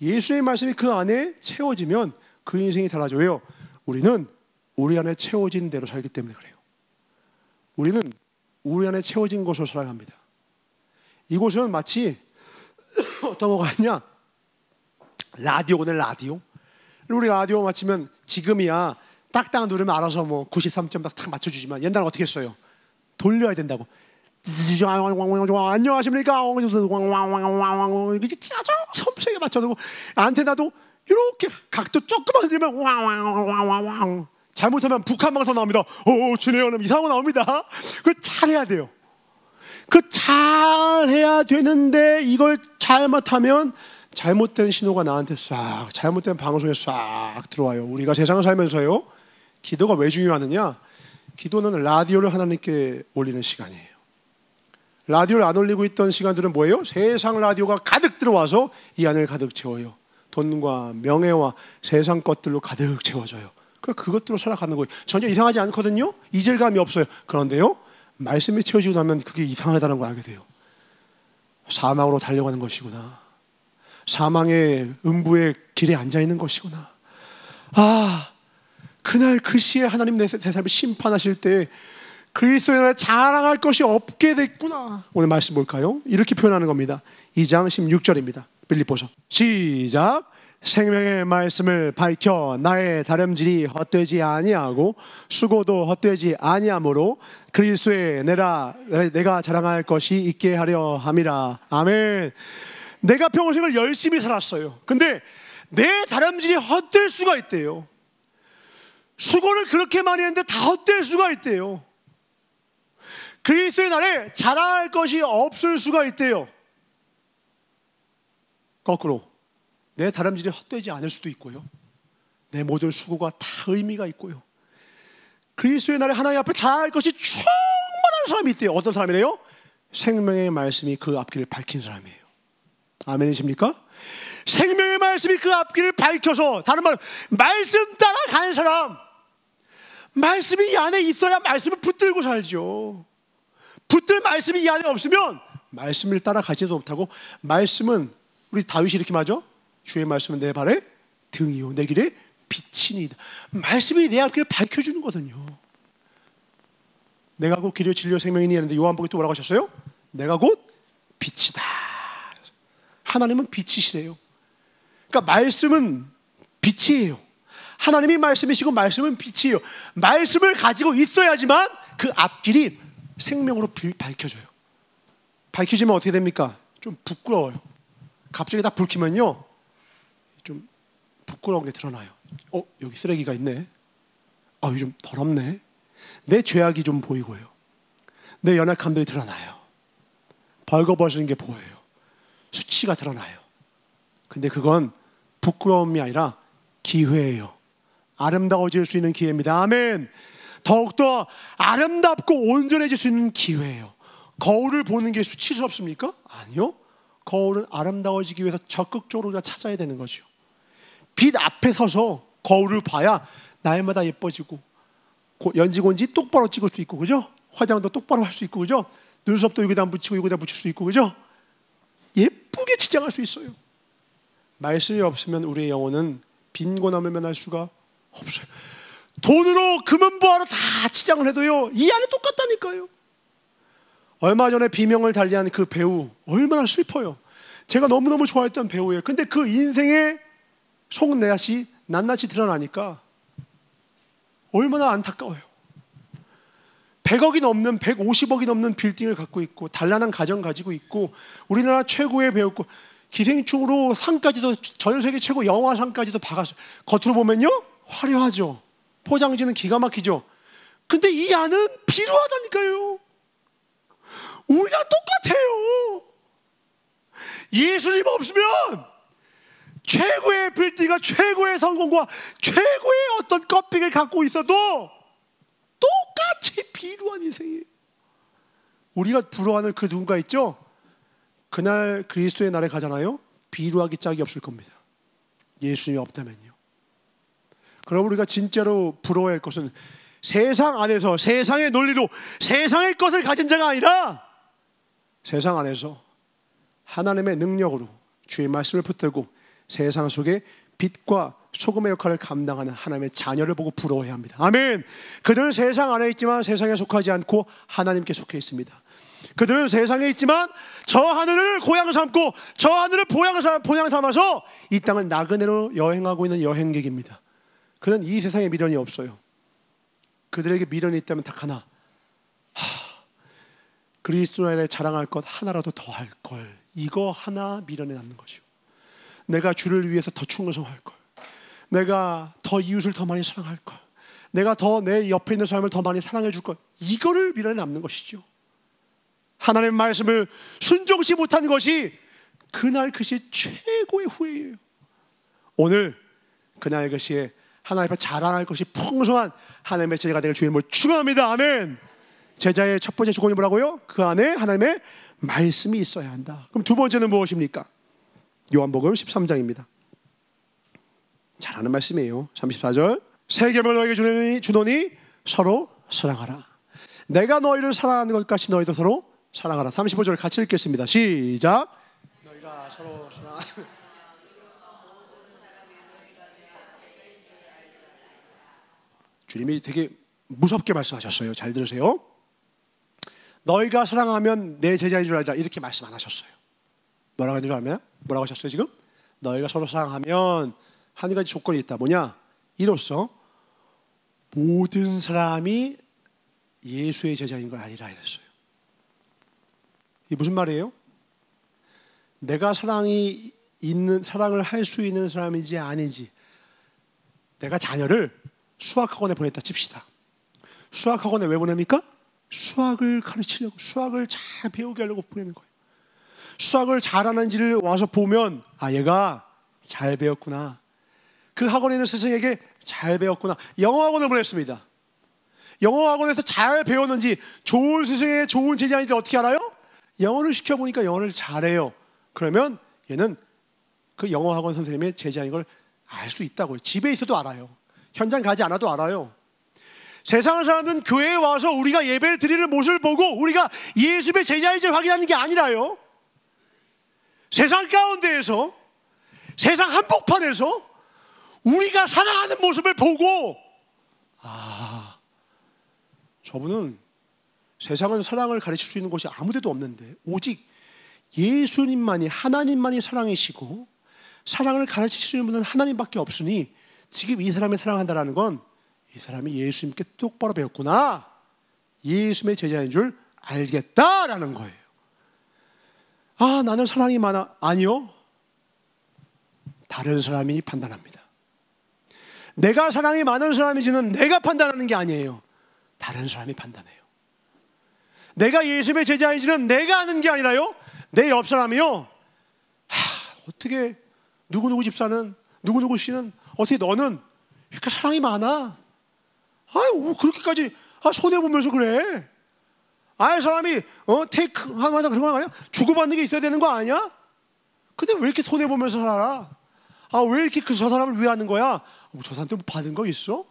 예수의 말씀이 그 안에 채워지면 그 인생이 달라져요. 우리는 우리 안에 채워진 대로 살기 때문에 그래요. 우리는 우리 안에 채워진 곳으로 살아갑니다. 이곳은 마치 어떤 거가 있냐? 라디오거든 라디오. 우리 라디오 맞추면 지금이야 딱딱 누르면 알아서 뭐 93점 딱 맞춰주지만 옛날에 어떻게 했어요? 돌려야 된다고. 안녕하십니까? 이렇게 아주 섬세하게 맞춰두고 안테나도 이렇게 각도 조금만 들면 왕왕왕왕왕 잘못하면 북한 방송 나옵니다. 진해연음 이상한 거 나옵니다. 그걸 잘해야 돼요. 그 잘해야 되는데 이걸 잘못하면 잘못된 신호가 나한테 싹 잘못된 방송에 싹 들어와요. 우리가 세상을 살면서요 기도가 왜 중요하느냐? 기도는 라디오를 하나님께 올리는 시간이에요. 라디오를 안 올리고 있던 시간들은 뭐예요? 세상 라디오가 가득 들어와서 이 안을 가득 채워요. 돈과 명예와 세상 것들로 가득 채워져요. 그것대로 살아가는 거예요. 전혀 이상하지 않거든요. 이질감이 없어요. 그런데요, 말씀이 채워지고 나면 그게 이상하다는 걸 알게 돼요. 사망으로 달려가는 것이구나. 사망의 음부의 길에 앉아있는 것이구나. 그날 그 시에 하나님 내 삶을 심판하실 때 그리스도의 나라에 자랑할 것이 없게 됐구나. 오늘 말씀 볼까요? 이렇게 표현하는 겁니다. 2장 16절입니다. 빌립보서 시작. 생명의 말씀을 밝혀 나의 다름질이 헛되지 아니하고 수고도 헛되지 아니하므로 그리스도의 내가 자랑할 것이 있게 하려 함이라. 아멘. 내가 평생을 열심히 살았어요. 근데 내 다름질이 헛될 수가 있대요. 수고를 그렇게 많이 했는데 다 헛될 수가 있대요. 그리스도의 날에 자랑할 것이 없을 수가 있대요. 거꾸로 내 다름질이 헛되지 않을 수도 있고요. 내 모든 수고가 다 의미가 있고요. 그리스도의 날에 하나님 앞에 자랑할 것이 충만한 사람이 있대요. 어떤 사람이래요? 생명의 말씀이 그 앞길을 밝힌 사람이에요. 아멘이십니까? 생명의 말씀이 그 앞길을 밝혀서, 다른 말로 말씀 따라 가는 사람, 말씀이 이 안에 있어야 말씀을 붙들고 살죠. 붙들 말씀이 이 안에 없으면 말씀을 따라가지도 못하고, 말씀은 우리 다윗이 이렇게 말하죠. 주의 말씀은 내 발에 등이요 내 길에 빛이니이다. 말씀이 내 앞길을 밝혀주는 거거든요. 내가 곧 길이요 진리요 생명이니 하는데 요한복음에 또 뭐라고 하셨어요? 내가 곧 빛이다. 하나님은 빛이시래요. 그러니까 말씀은 빛이에요. 하나님이 말씀이시고 말씀은 빛이에요. 말씀을 가지고 있어야지만 그 앞길이 생명으로 밝혀져요. 밝혀지면 어떻게 됩니까? 좀 부끄러워요. 갑자기 다 불 켜면요, 좀 부끄러운 게 드러나요. 여기 쓰레기가 있네. 여기 좀 더럽네. 내 죄악이 좀 보이고요. 내 연약함들이 드러나요. 벌거벗은 게 보여요. 수치가 드러나요. 근데 그건 부끄러움이 아니라 기회예요. 아름다워질 수 있는 기회입니다. 아멘. 더욱더 아름답고 온전해질 수 있는 기회예요. 거울을 보는 게 수치스럽습니까? 아니요. 거울은 아름다워지기 위해서 적극적으로 우리가 찾아야 되는 거죠. 빛 앞에 서서 거울을 봐야 날마다 예뻐지고, 연지곤지 똑바로 찍을 수 있고, 그죠? 화장도 똑바로 할 수 있고, 그죠? 눈썹도 여기다 붙이고 여기다 붙일 수 있고, 그죠? 예쁘게 치장할 수 있어요. 말씀이 없으면 우리의 영혼은 빈곤함을 면할 수가 없어요. 돈으로 금은보화로 다 치장을 해도요, 이 안에 똑같다니까요. 얼마 전에 비명을 달리한 그 배우, 얼마나 슬퍼요. 제가 너무너무 좋아했던 배우예요. 근데 그 인생의 속내앗이 낱낱이 드러나니까 얼마나 안타까워요. 100억이 넘는, 150억이 넘는 빌딩을 갖고 있고, 단란한 가정 가지고 있고, 우리나라 최고의 배우고, 기생충으로 상까지도, 전 세계 최고 영화상까지도 받았어요. 겉으로 보면요 화려하죠. 포장지는 기가 막히죠. 근데 이 안은 비루하다니까요. 우리랑 똑같아요. 예수님 없으면 최고의 빌딩과 최고의 성공과 최고의 어떤 껍데기를 갖고 있어도 똑같이 비루한 인생이에요. 우리가 부러워하는 그 누군가 있죠? 그날 그리스도의 날에 가잖아요. 비루하기 짝이 없을 겁니다. 예수님이 없다면요. 그럼 우리가 진짜로 부러워할 것은 세상 안에서 세상의 논리로 세상의 것을 가진 자가 아니라 세상 안에서 하나님의 능력으로 주의 말씀을 붙들고 세상 속에 빛과 소금의 역할을 감당하는 하나님의 자녀를 보고 부러워해야 합니다. 아멘. 그들은 세상 안에 있지만 세상에 속하지 않고 하나님께 속해 있습니다. 그들은 세상에 있지만 저 하늘을 고향 삼고 저 하늘을 본향 삼아서 이 땅을 나그네로 여행하고 있는 여행객입니다. 그는 이 세상에 미련이 없어요. 그들에게 미련이 있다면 딱 하나, 그리스도에 자랑할 것 하나라도 더 할 걸. 이거 하나 미련에 남는 것이요. 내가 주를 위해서 더 충성할 걸. 내가 더 이웃을 더 많이 사랑할 걸. 내가 더 내 옆에 있는 사람을 더 많이 사랑해 줄 걸. 이거를 미련에 남는 것이죠. 하나님의 말씀을 순종치 못한 것이 그날 그 시의 최고의 후회예요. 오늘 그날 그 시에 하나님 앞에 자랑할 것이 풍성한 하나님의 제자가 되길 주의 이름으로 축원합니다. 아멘. 제자의 첫 번째 조건이 뭐라고요? 그 안에 하나님의 말씀이 있어야 한다. 그럼 두 번째는 무엇입니까? 요한복음 13장입니다. 잘 아는 말씀이에요. 34절 새 계명을 너에게 주노니 서로 사랑하라. 내가 너희를 사랑하는 것 같이 너희도 서로 사랑하라. 35절 같이 읽겠습니다. 시작. 너희가 서로 사랑하라. 주님이 되게 무섭게 말씀하셨어요. 잘 들으세요. 너희가 사랑하면 내 제자인 줄 알라. 이렇게 말씀 안 하셨어요. 뭐라고 하는 줄 알아요? 뭐라고 하셨어요 지금? 너희가 서로 사랑하면 한 가지 조건이 있다. 뭐냐? 이로써 모든 사람이 예수의 제자인 걸 알리라 이랬어요. 이게 무슨 말이에요? 내가 사랑을 할 수 있는 사람인지 아닌지, 내가 자녀를 수학학원에 보냈다 칩시다. 수학학원에 왜 보냅니까? 수학을 가르치려고, 수학을 잘 배우게 하려고 보내는 거예요. 수학을 잘하는지를 와서 보면 아, 얘가 잘 배웠구나. 그 학원에 있는 스승에게 잘 배웠구나. 영어학원을 보냈습니다. 영어학원에서 잘 배웠는지, 좋은 스승의 좋은 제자인지 어떻게 알아요? 영어를 시켜보니까 영어를 잘해요. 그러면 얘는 그 영어학원 선생님의 제자인 걸 알 수 있다고요. 집에 있어도 알아요. 현장 가지 않아도 알아요. 세상 사람은 교회에 와서 우리가 예배를 드리는 모습을 보고 우리가 예수의 제자인지 확인하는 게 아니라요. 세상 가운데에서, 세상 한복판에서 우리가 사랑하는 모습을 보고 아, 저분은 세상은 사랑을 가르칠 수 있는 곳이 아무데도 없는데 오직 예수님만이, 하나님만이 사랑이시고 사랑을 가르칠 수 있는 분은 하나님밖에 없으니 지금 이 사람이 사랑한다는 건 이 사람이 예수님께 똑바로 배웠구나, 예수님의 제자인 줄 알겠다라는 거예요. 아, 나는 사랑이 많아. 아니요, 다른 사람이 판단합니다. 내가 사랑이 많은 사람인지는 내가 판단하는 게 아니에요. 다른 사람이 판단해요. 내가 예수님의 제자인지는 내가 아는 게 아니라요, 내 옆 사람이요, 어떻게 누구누구 집사는, 누구누구 씨는, 어떻게 너는 이렇게 사랑이 많아? 그렇게까지 손해보면서 그래? 사람이 테이크 하면서 그런 거 아니야? 주고받는 게 있어야 되는 거 아니야? 근데 왜 이렇게 손해보면서 살아? 왜 이렇게 저 사람을 위하는 거야? 저 사람한테 뭐 받은 거 있어?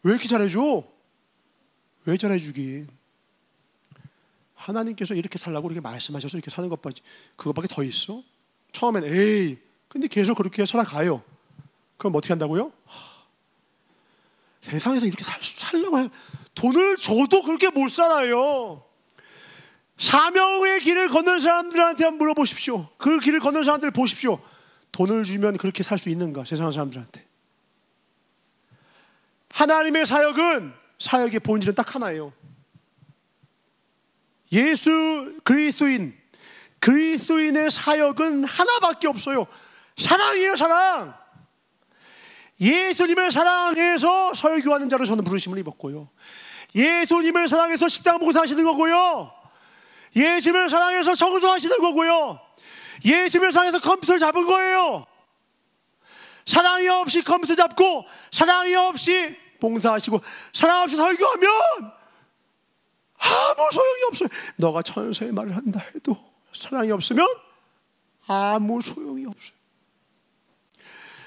왜 이렇게 잘해줘? 왜 잘해주긴? 하나님께서 이렇게 살라고 이렇게 말씀하셔서 이렇게 사는 것밖에, 그것밖에 더 있어? 처음엔 에이, 근데 계속 그렇게 살아가요. 그럼 어떻게 한다고요? 세상에서 이렇게 살려고 해요. 돈을 줘도 그렇게 못 살아요. 사명의 길을 걷는 사람들한테 한번 물어보십시오. 그 길을 걷는 사람들을 보십시오. 돈을 주면 그렇게 살 수 있는가? 세상 사람들한테. 하나님의 사역은, 사역의 본질은 딱 하나예요. 예수 그리스도인의 사역은 하나밖에 없어요. 사랑이에요, 사랑. 예수님을 사랑해서 설교하는 자로 저는 부르심을 입었고요. 예수님을 사랑해서 식당 보고 사시는 거고요. 예수님을 사랑해서 청소하시는 거고요. 예수님을 사랑해서 컴퓨터를 잡은 거예요. 사랑이 없이 컴퓨터 잡고, 사랑이 없이 봉사하시고, 사랑 없이 설교하면 아무 소용이 없어요. 너가 천사의 말을 한다 해도 사랑이 없으면 아무 소용이 없어요.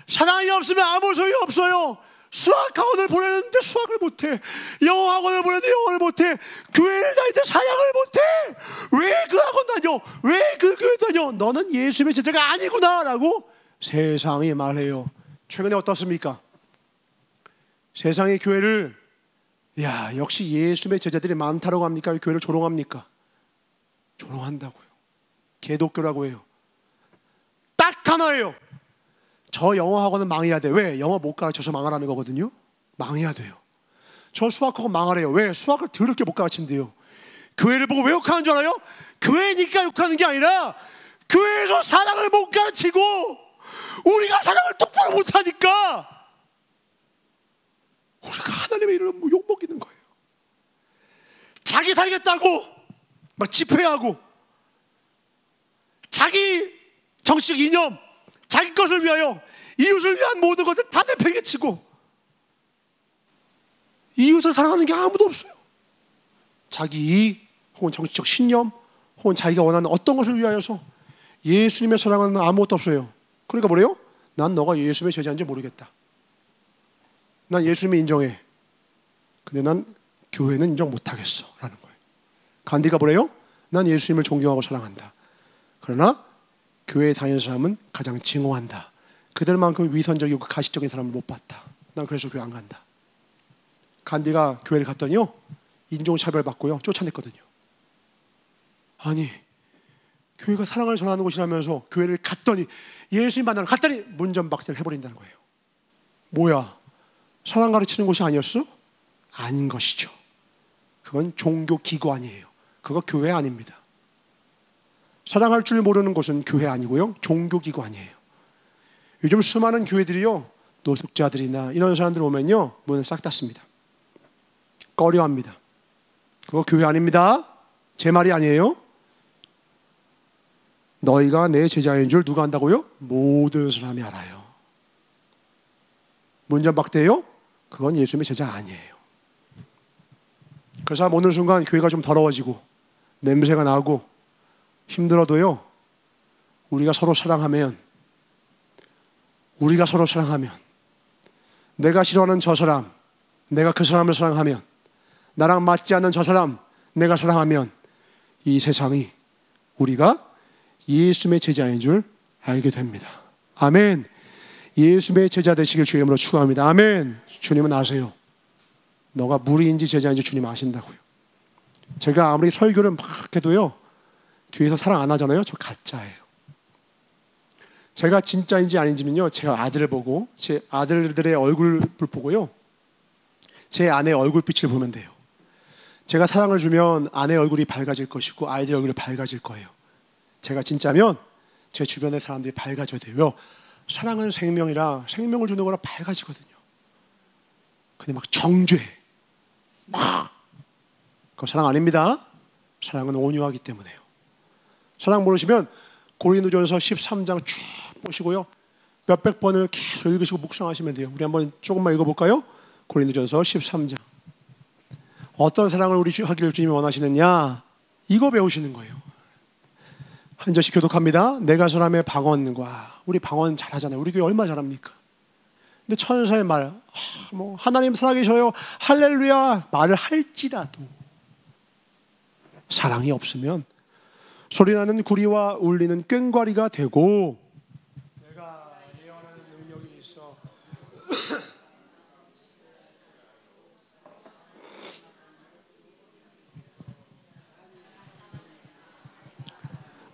사랑이 없으면 아무 소용이 없어요. 수학학원을 보내는데 수학을 못해. 영어학원을 보내는데 영어를 못해. 교회를 다닐 때 사랑을 못해. 왜 그 학원 다녀? 왜 그 교회 다녀? 너는 예수님의 제자가 아니구나 라고 세상이 말해요. 최근에 어떻습니까? 세상의 교회를, 야, 역시 예수님의 제자들이 많다라고 합니까? 교회를 조롱합니까? 조롱한다고요. 개독교라고 해요. 딱 하나예요. 저 영어학원은 망해야 돼. 왜? 영어 못 가르쳐서 망하라는 거거든요. 망해야 돼요. 저 수학학원 망하래요. 왜? 수학을 더럽게 못 가르친대요. 교회를 보고 왜 욕하는 줄 알아요? 교회니까 욕하는 게 아니라 교회에서 사랑을 못 가르치고 우리가 사랑을 똑바로 못하니까 우리가 하나님의 이름으로 욕먹이는 거예요. 자기 살겠다고 막 집회하고, 자기 정치적 이념, 자기 것을 위하여, 이웃을 위한 모든 것을 다 내팽개치고, 이웃을 사랑하는 게 아무도 없어요. 자기 이익 혹은 정치적 신념 혹은 자기가 원하는 어떤 것을 위하여서 예수님의 사랑은 아무것도 없어요. 그러니까 뭐래요? 난 너가 예수님의 제자인지 모르겠다. 난 예수님을 인정해. 근데 난 교회는 인정 못하겠어 라는 거예요. 간디가 뭐래요? 난 예수님을 존경하고 사랑한다. 그러나 교회에 다니는 사람은 가장 증오한다. 그들만큼 위선적이고 가식적인 사람을 못 봤다. 난 그래서 교회 안 간다. 간디가 교회를 갔더니요, 인종차별 받고요, 쫓아냈거든요. 아니, 교회가 사랑을 전하는 곳이라면서 교회를 갔더니, 예수님 만나러 갔더니 문전박대를 해버린다는 거예요. 뭐야? 사랑 가르치는 곳이 아니었어? 아닌 것이죠. 그건 종교기관이에요. 그거 교회 아닙니다. 사랑할 줄 모르는 곳은 교회 아니고요, 종교기관이에요. 요즘 수많은 교회들이요, 노숙자들이나 이런 사람들 오면요, 문을 싹 닫습니다. 꺼려합니다. 그거 교회 아닙니다. 제 말이 아니에요. 너희가 내 제자인 줄 누가 안다고요? 모든 사람이 알아요. 문전박대요? 그건 예수님의 제자 아니에요. 그 사람 오는 순간 교회가 좀 더러워지고 냄새가 나고 힘들어도요, 우리가 서로 사랑하면 내가 싫어하는 저 사람, 내가 그 사람을 사랑하면, 나랑 맞지 않는 저 사람 내가 사랑하면 이 세상이 우리가 예수님의 제자인 줄 알게 됩니다. 아멘. 예수님의 제자 되시길 주의 이름으로 축원합니다. 아멘. 주님은 아세요. 너가 무리인지 제자인지 주님 아신다고요. 제가 아무리 설교를 막 해도요, 뒤에서 사랑 안 하잖아요. 저 가짜예요. 제가 진짜인지 아닌지는요, 제 아들을 보고, 제 아들들의 얼굴을 보고요, 제 아내의 얼굴빛을 보면 돼요. 제가 사랑을 주면 아내의 얼굴이 밝아질 것이고 아이들의 얼굴이 밝아질 거예요. 제가 진짜면 제 주변의 사람들이 밝아져야 돼요. 사랑은 생명이라 생명을 주는 거라 밝아지거든요. 근데 막 정죄, 그거 사랑 아닙니다. 사랑은 온유하기 때문에요. 사랑 모르시면 고린도전서 13장 쭉 보시고요, 몇백 번을 계속 읽으시고 묵상하시면 돼요. 우리 한번 조금만 읽어볼까요? 고린도전서 13장. 어떤 사랑을 우리 하기를 주님이 원하시느냐, 이거 배우시는 거예요. 한 절씩 교독합니다. 내가 사람의 방언과, 우리 방언 잘하잖아요. 우리 교회 얼마나 잘합니까? 근데 천사의 말, 뭐 하나님 살아계셔요, 할렐루야 말을 할지라도 사랑이 없으면 소리나는 구리와 울리는 꽹과리가 되고, 내가 예언하는 능력이 있어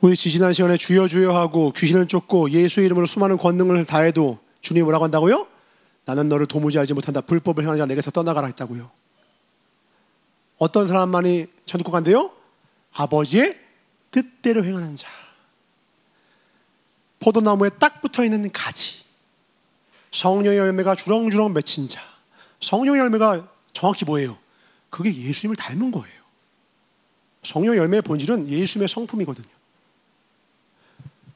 우리 지지난 시간에 주여 주여 하고 귀신을 쫓고 예수의 이름으로 수많은 권능을 다해도 주님이 뭐라고 한다고요? 나는 너를 도무지 알지 못한다. 불법을 행하는 자 내게서 떠나가라 했다고요. 어떤 사람만이 천국 간대요? 아버지의 뜻대로 행하는 자. 포도나무에 딱 붙어있는 가지, 성령의 열매가 주렁주렁 맺힌 자. 성령의 열매가 정확히 뭐예요? 그게 예수님을 닮은 거예요. 성령의 열매의 본질은 예수님의 성품이거든요.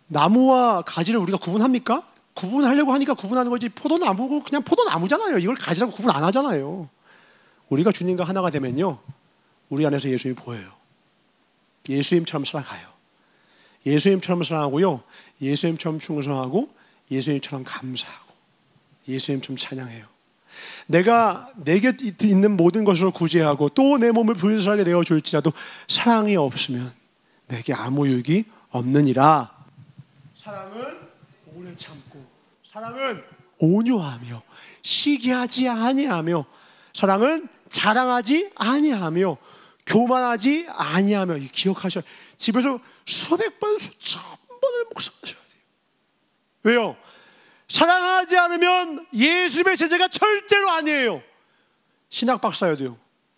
나무와 가지를 우리가 구분합니까? 구분하려고 하니까 구분하는 거지, 포도나무고 그냥 포도나무잖아요. 이걸 가지라고 구분 안 하잖아요. 우리가 주님과 하나가 되면요, 우리 안에서 예수님이 보여요. 예수님처럼 살아가요. 예수님처럼 사랑하고요, 예수님처럼 충성하고 예수님처럼 감사하고 예수님처럼 찬양해요. 내가 내게 있는 모든 것으로 구제하고 또 내 몸을 불살게 내어줄지라도 사랑이 없으면 내게 아무 유익이 없느니라. 사랑은 오래 참고, 사랑은 온유하며 시기하지 아니하며, 사랑은 자랑하지 아니하며 교만하지 아니하며. 기억하셔야, 집에서 수백 번 수천 번을 묵상하셔야 돼요. 왜요? 사랑하지 않으면 예수님의 제자가 절대로 아니에요. 신학 박사여도요.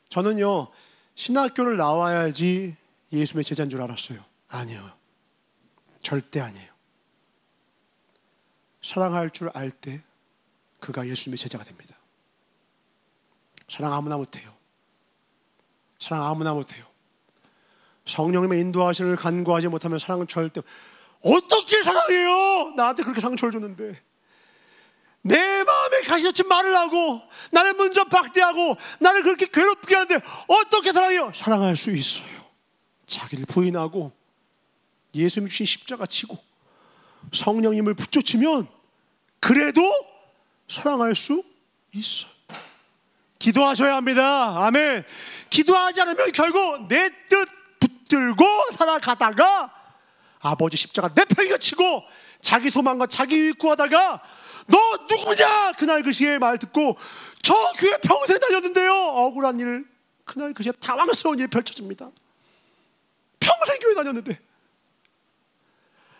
저는요, 신학교를 나와야지 예수님의 제자인 줄 알았어요. 아니에요. 절대 아니에요. 사랑할 줄 알 때 그가 예수님의 제자가 됩니다. 사랑 아무나 못해요. 사랑 아무나 못해요. 성령님의 인도하심을 간구하지 못하면 사랑은 절대. 어떻게 사랑해요? 나한테 그렇게 상처를 줬는데, 내 마음에 가시적인 말을 하고 나를 먼저 박대하고 나를 그렇게 괴롭게 하는데 어떻게 사랑해요? 사랑할 수 있어요. 자기를 부인하고 예수님 주신 십자가 치고 성령님을 붙여치면 그래도 사랑할 수 있어요. 기도하셔야 합니다. 아멘. 기도하지 않으면 결국 내 뜻 붙들고 살아가다가 아버지 십자가 내 편에 치고 자기 소망과 자기 유익 구하다가 너 누구냐 그날 그 시에 말 듣고 저 교회 평생 다녔는데요. 억울한 일, 그날 그 시에 당황스러운 일이 펼쳐집니다. 평생 교회 다녔는데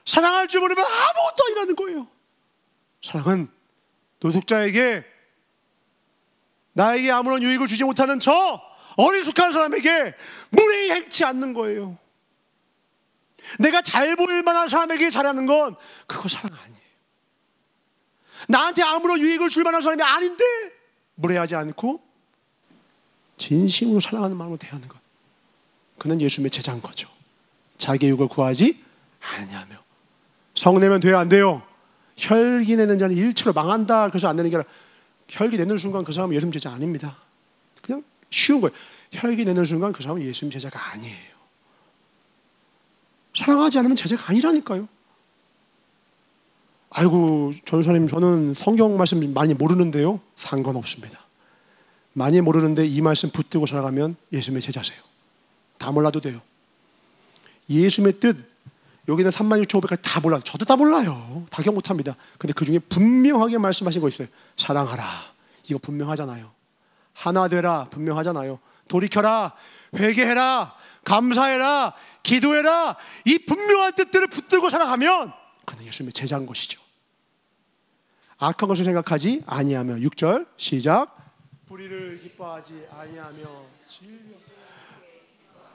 사랑할 줄 모르면 아무것도 아니라는 거예요. 사랑은 노숙자에게, 나에게 아무런 유익을 주지 못하는 저 어리숙한 사람에게 무례히 행치 않는 거예요. 내가 잘 보일 만한 사람에게 잘하는 건 그거 사랑 아니에요. 나한테 아무런 유익을 줄 만한 사람이 아닌데 무례하지 않고 진심으로 사랑하는 마음으로 대하는 것, 그는 예수님의 제자인 거죠. 자기의 유익을 구하지 아니하며. 성내면 돼요, 안 돼요? 혈기 내는 자는 일처로 망한다. 그래서 안 내는 게 아니라 혈기 내는 순간 그 사람은 예수님 제자 아닙니다. 그냥 쉬운 거예요. 혈기 내는 순간 그 사람은 예수님 제자가 아니에요. 사랑하지 않으면 제자가 아니라니까요. 아이고 전사님, 저는 성경 말씀 많이 모르는데요. 상관없습니다. 많이 모르는데 이 말씀 붙들고 살아가면 예수님의 제자세요. 다 몰라도 돼요. 예수님의 뜻, 여기는 36,500까지 다 몰라요. 저도 다 몰라요. 다 기억 못합니다. 근데 그 중에 분명하게 말씀하신 거 있어요. 사랑하라, 이거 분명하잖아요. 하나 되라, 분명하잖아요. 돌이켜라, 회개해라, 감사해라, 기도해라, 이 분명한 뜻들을 붙들고 살아가면 그는 예수님의 제자인 것이죠. 악한 것을 생각하지 아니하며. 6절 시작. 불의를 기뻐하지 아니하며 진리.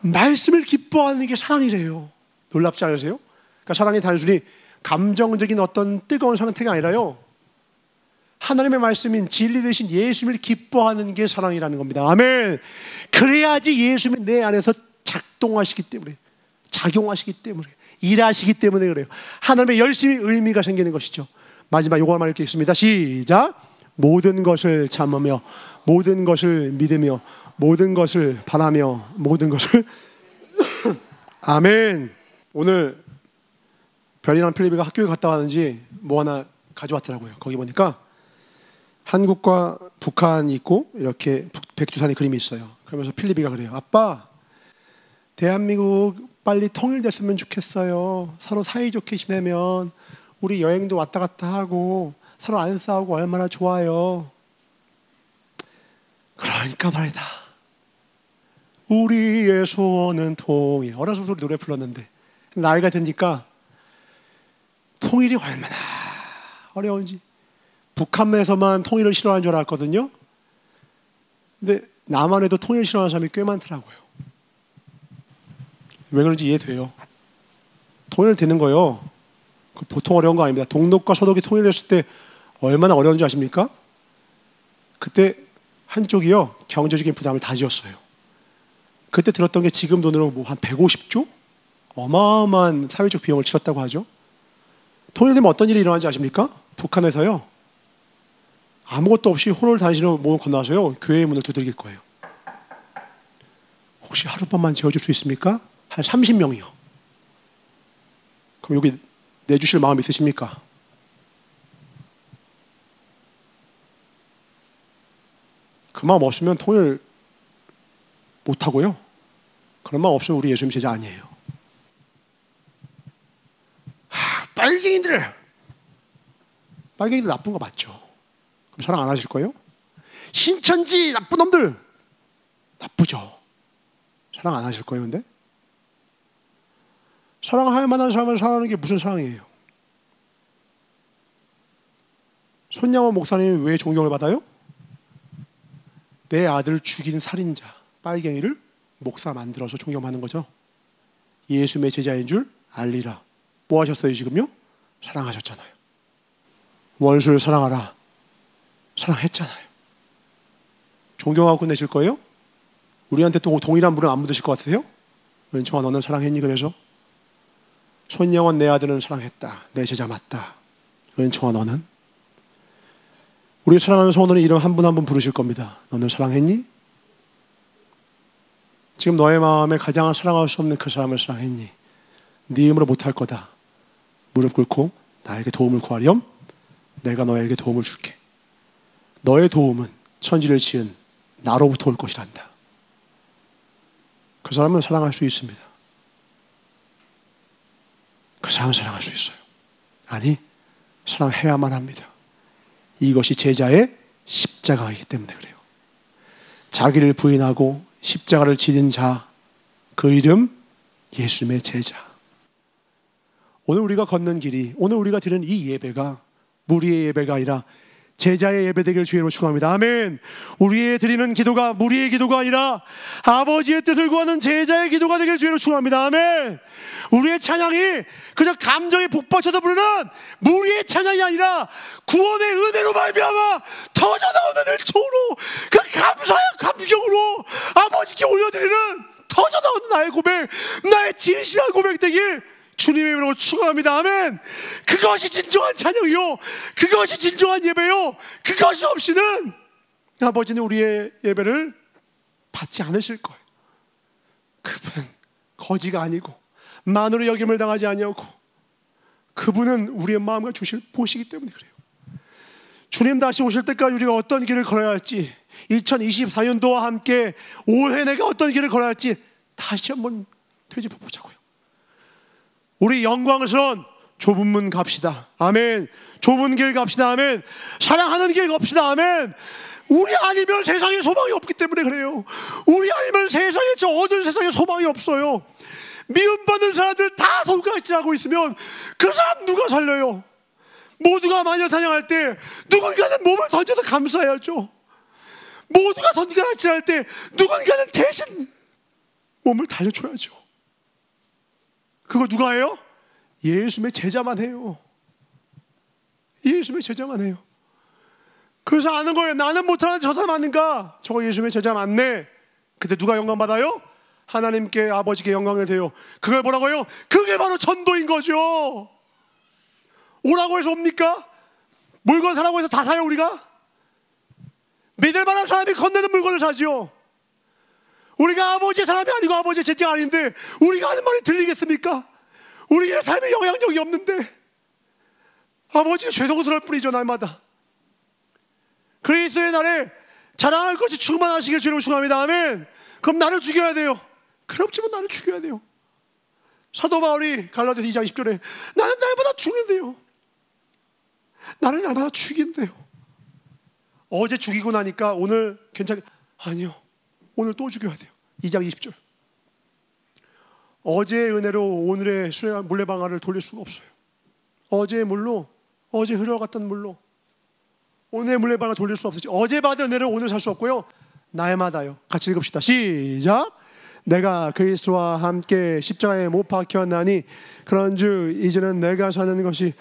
말씀을 기뻐하는 게 사랑이래요. 놀랍지 않으세요? 그러니까 사랑이 단순히 감정적인 어떤 뜨거운 상태가 아니라요, 하나님의 말씀인 진리 대신 예수님을 기뻐하는 게 사랑이라는 겁니다. 아멘. 그래야지 예수님이 내 안에서 작동하시기 때문에, 작용하시기 때문에, 일하시기 때문에 그래요. 하나님의 열심히 의미가 생기는 것이죠. 마지막 요거만 읽겠습니다. 시작. 모든 것을 참으며 모든 것을 믿으며 모든 것을 바라며 모든 것을 아멘. 오늘 별이랑 필리비가 학교에 갔다 왔는지 뭐 하나 가져왔더라고요. 거기 보니까 한국과 북한이 있고 이렇게 백두산의 그림이 있어요. 그러면서 필리비가 그래요. 아빠, 대한민국 빨리 통일됐으면 좋겠어요. 서로 사이좋게 지내면 우리 여행도 왔다 갔다 하고 서로 안 싸우고 얼마나 좋아요. 그러니까 말이다. 우리의 소원은 통일. 어려서 우리 노래 불렀는데 나이가 드니까 통일이 얼마나 어려운지. 북한에서만 통일을 싫어하는 줄 알았거든요. 근데 남한에도 통일 싫어하는 사람이 꽤 많더라고요. 왜 그런지 이해돼요. 통일되는 거요, 보통 어려운 거 아닙니다. 동독과 서독이 통일했을 때 얼마나 어려운지 아십니까? 그때 한쪽이요 경제적인 부담을 다 지었어요. 그때 들었던 게 지금 돈으로 뭐 한 150조? 어마어마한 사회적 비용을 치렀다고 하죠. 통일되면 어떤 일이 일어나는지 아십니까? 북한에서요 아무것도 없이 호를 단신으로 몸을 건너서요 교회의 문을 두들길 거예요. 혹시 하룻밤만 재워줄 수 있습니까? 한 30명이요. 그럼 여기 내주실 마음 있으십니까? 그 마음 없으면 통일 못하고요. 그런 마음 없으면 우리 예수님 제자 아니에요. 빨갱이들 나쁜 거 맞죠? 그럼 사랑 안 하실 거예요? 신천지 나쁜 놈들 나쁘죠? 사랑 안 하실 거예요? 근데 사랑할 만한 사람을 사랑하는 게 무슨 사랑이에요? 손양원 목사님이 왜 존경을 받아요? 내 아들 죽인 살인자 빨갱이를 목사 만들어서 존경하는 거죠. 예수님의 제자인 줄 알리라. 뭐 하셨어요 지금요? 사랑하셨잖아요. 원수를 사랑하라. 사랑했잖아요. 존경하고 끝내실 거예요? 우리한테 또 동일한 물은 안 묻으실 것 같으세요? 은총아, 너는 사랑했니? 그래서 손영원 내 아들은 사랑했다. 내 제자 맞다. 은총아, 너는? 우리 사랑하는 성도는 이름 한 분 한 분 부르실 겁니다. 너는 사랑했니? 지금 너의 마음에 가장 사랑할 수 없는 그 사람을 사랑했니? 네 힘으로 못할 거다. 무릎 꿇고 나에게 도움을 구하렴. 내가 너에게 도움을 줄게. 너의 도움은 천지를 지은 나로부터 올 것이란다. 그 사람은 사랑할 수 있습니다. 그 사람은 사랑할 수 있어요. 아니, 사랑해야만 합니다. 이것이 제자의 십자가이기 때문에 그래요. 자기를 부인하고 십자가를 지닌 자, 그 이름 예수님의 제자. 오늘 우리가 걷는 길이, 오늘 우리가 드리는 이 예배가 무리의 예배가 아니라 제자의 예배 되기를 주의로 축원합니다. 아멘. 우리의 드리는 기도가 무리의 기도가 아니라 아버지의 뜻을 구하는 제자의 기도가 되기를 주의로 축원합니다. 아멘. 우리의 찬양이 그저 감정에 북받쳐서 부르는 무리의 찬양이 아니라 구원의 은혜로 말미암아 터져나오는 일초로 그 감사의 감격으로 아버지께 올려드리는 터져나오는 나의 고백, 나의 진실한 고백 되길 주님의 이름으로 축원합니다. 아멘. 그것이 진정한 찬양이요, 그것이 진정한 예배요. 그것이 없이는 아버지는 우리의 예배를 받지 않으실 거예요. 그분은 거지가 아니고 만으로 여김을 당하지 아니하고 그분은 우리의 마음을 보시기 때문에 그래요. 주님 다시 오실 때까지 우리가 어떤 길을 걸어야 할지, 2024년도와 함께 올해 내가 어떤 길을 걸어야 할지 다시 한번 되짚어 보자고요. 우리 영광스러운 좁은 문 갑시다. 아멘. 좁은 길 갑시다. 아멘. 사랑하는 길 갑시다. 아멘. 우리 아니면 세상에 소망이 없기 때문에 그래요. 우리 아니면 세상에, 저 어두운 세상에 소망이 없어요. 미움받는 사람들 다 손가락질하고 있으면 그 사람 누가 살려요? 모두가 마녀 사냥할 때 누군가는 몸을 던져서 감싸야죠. 모두가 손가락질할 때 누군가는 대신 몸을 달려줘야죠. 그거 누가 해요? 예수님의 제자만 해요. 예수님의 제자만 해요. 그래서 아는 거예요. 나는 못하는 저 사람 아닌가? 저거 예수님의 제자 맞네. 그때 누가 영광 받아요? 하나님께, 아버지께 영광을 돼요. 그걸 뭐라고 해요? 그게 바로 전도인 거죠. 오라고 해서 옵니까? 물건 사라고 해서 다 사요 우리가? 믿을 만한 사람이 건네는 물건을 사지요. 우리가 아버지의 사람이 아니고 아버지의 제자가 아닌데 우리가 하는 말이 들리겠습니까? 우리의 삶에 영향력이 없는데 아버지가 죄송스러울 뿐이죠. 날마다 그리스도의 날에 자랑할 것이 충만하시길 주님을 축원합니다. 아멘. 그럼 나를 죽여야 돼요. 그렇지만 나를 죽여야 돼요. 사도 바울이 갈라디아서 2장 10절에 나는 날마다 죽는데요, 나를 날마다 죽인대요. 어제 죽이고 나니까 오늘 괜찮게, 아니요, 오늘 또 죽여야 돼요. 2장 20절. 어제의 은혜로 오늘의 물레방아를 돌릴 수가 없어요. 어제의 물로, 어제 흘러갔던 물로 오늘의 물레방아를 돌릴 수 없어요. 어제 받은 은혜를 오늘 살 수 없고요, 날마다요. 같이 읽읍시다. 시작. 내가 그리스도와 함께 십자가에 못 박혔나니 그런즉 이제는 내가 사는 것이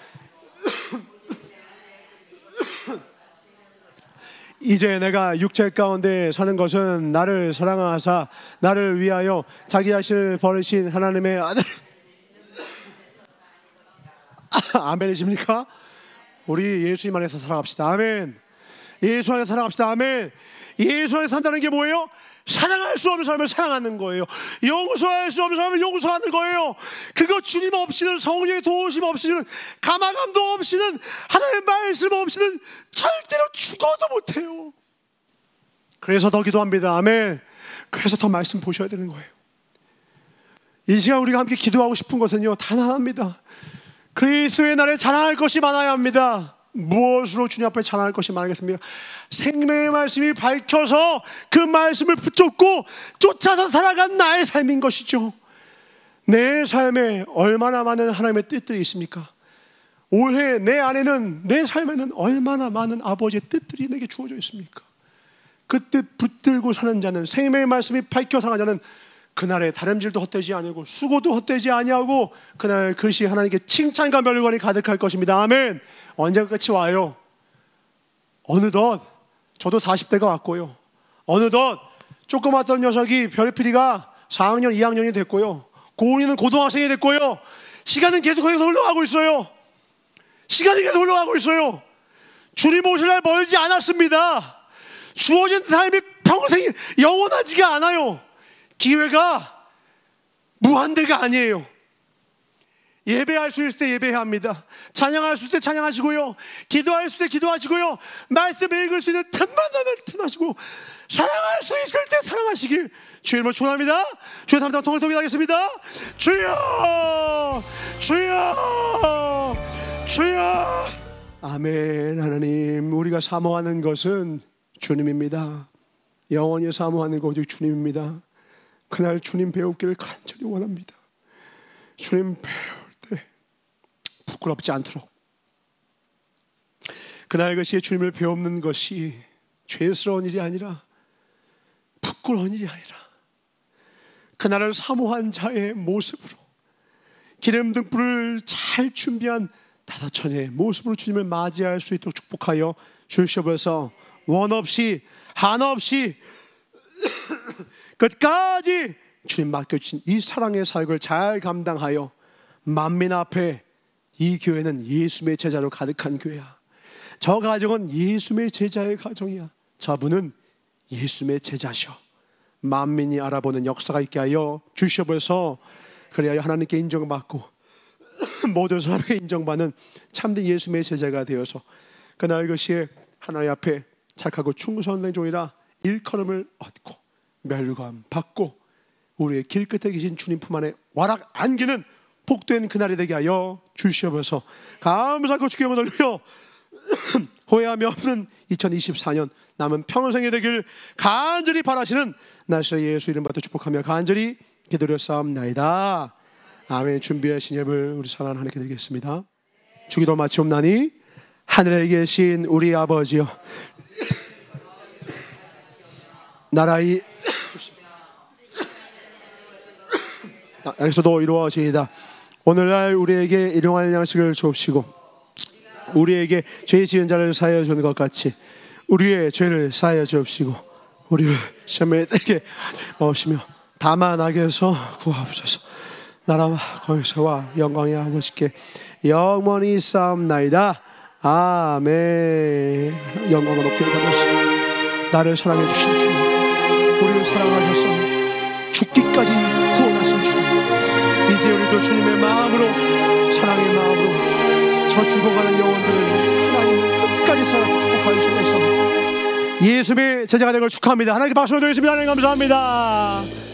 이제 내가 육체 가운데 사는 것은 나를 사랑하사 나를 위하여 자기 자신을 버리신 하나님의 아들 아멘이십니까? 우리 예수님 안에서 살아갑시다. 아멘. 예수 안에서 살아갑시다. 아멘. 예수 안에서 산다는 게 뭐예요? 사랑할 수 없는 사람을 사랑하는 거예요. 용서할 수 없는 사람을 용서하는 거예요. 그거 주님 없이는, 성령의 도우심 없이는, 감화감도 없이는, 하나님의 말씀 없이는 절대로 죽어도 못해요. 그래서 더 기도합니다. 아멘. 그래서 더 말씀 보셔야 되는 거예요. 이 시간 우리가 함께 기도하고 싶은 것은요, 단 하나입니다. 그리스도의 날에 자랑할 것이 많아야 합니다. 무엇으로 주님 앞에 자랑할 것이 많겠습니까? 생명의 말씀이 밝혀서 그 말씀을 붙잡고 쫓아서 살아간 나의 삶인 것이죠. 내 삶에 얼마나 많은 하나님의 뜻들이 있습니까? 올해 내 안에는, 내 삶에는 얼마나 많은 아버지의 뜻들이 내게 주어져 있습니까? 그 뜻 붙들고 사는 자는, 생명의 말씀이 밝혀 살아가는 자는 그날에 다름질도 헛되지 아니하고 수고도 헛되지 아니하고 그날 그것이 하나님께 칭찬과 멸관이 가득할 것입니다. 아멘. 언제가 끝이 와요? 어느덧 저도 40대가 왔고요, 어느덧 조그맣던 녀석이 별피리가 4학년 2학년이 됐고요, 고은이는 고등학생이 됐고요. 시간은 계속 거기서 흘러가고 있어요. 시간이 계속 흘러가고 있어요. 주님 오실 날 멀지 않았습니다. 주어진 삶이 평생 영원하지가 않아요. 기회가 무한대가 아니에요. 예배할 수 있을 때 예배해야 합니다. 찬양할 수 있을 때 찬양하시고요, 기도할 수 있을 때 기도하시고요, 말씀 읽을 수 있는 틈만 나면 틈하시고, 사랑할 수 있을 때 사랑하시길 주님을 축원합니다. 주여 담당 통을 기도하겠습니다. 주여, 주여, 주여. 아멘. 하나님, 우리가 사모하는 것은 주님입니다. 영원히 사모하는 것 오직 주님입니다. 그날 주님 배우기를 간절히 원합니다. 주님 배울 때 부끄럽지 않도록, 그날 것이 주님을 배우는 것이 죄스러운 일이 아니라 부끄러운 일이 아니라 그날을 사모한 자의 모습으로, 기름 등불을 잘 준비한 다다천의 모습으로 주님을 맞이할 수 있도록 축복하여 주시옵소서. 원 없이 한없이 끝까지 주님 맡겨주신 이 사랑의 사역을 잘 감당하여 만민 앞에 이 교회는 예수의 제자로 가득한 교회야. 저 가정은 예수의 제자의 가정이야. 저분은 예수의 제자셔. 만민이 알아보는 역사가 있게 하여 주시옵소서. 그래야 하나님께 인정받고 모든 사람에게 인정받는 참된 예수의 제자가 되어서 그날 것이 하나님 앞에 착하고 충성된 종이라 일컬음을 얻고 멸감 받고 우리의 길 끝에 계신 주님 품 안에 와락 안기는 복된 그날이 되게 하여 주시옵소서. 감사하고 주께 영광 돌리며 후회함이 없는 2024년 남은 평생이 되길 간절히 바라시는 나시의 예수 이름 받아 축복하며 간절히 기도드렸사옵나이다. 아멘. 준비하신 예물 우리 사랑하는 하나님께 드리겠습니다. 주기도 마치옵나니 하늘에 계신 우리 아버지여, 나라의 여기서도 이루어지이다. 오늘날 우리에게 일용할 양식을 주옵시고 우리에게 죄 지은 자를 사하여 주는 것 같이 우리의 죄를 사하여 주옵시고 우리를 시험에 들게 마시며 다만 악에서 구하옵소서. 나라와 권세와 영광이 아버지께 영원히 싸움나이다. 아멘. 영광을 높이 받으시고 나를 사랑해 주신 주님, 우리를 사랑하셔서 죽기까지 구원하신 주님, 이제 우리도 주님의 마음으로, 사랑의 마음으로 저 죽어가는 영혼들을 하나님 끝까지 사랑하고 축복하여 주셔서 예수의 제자가 된 걸 축하합니다. 하나님께 박수를 드리겠습니다. 하나님 감사합니다.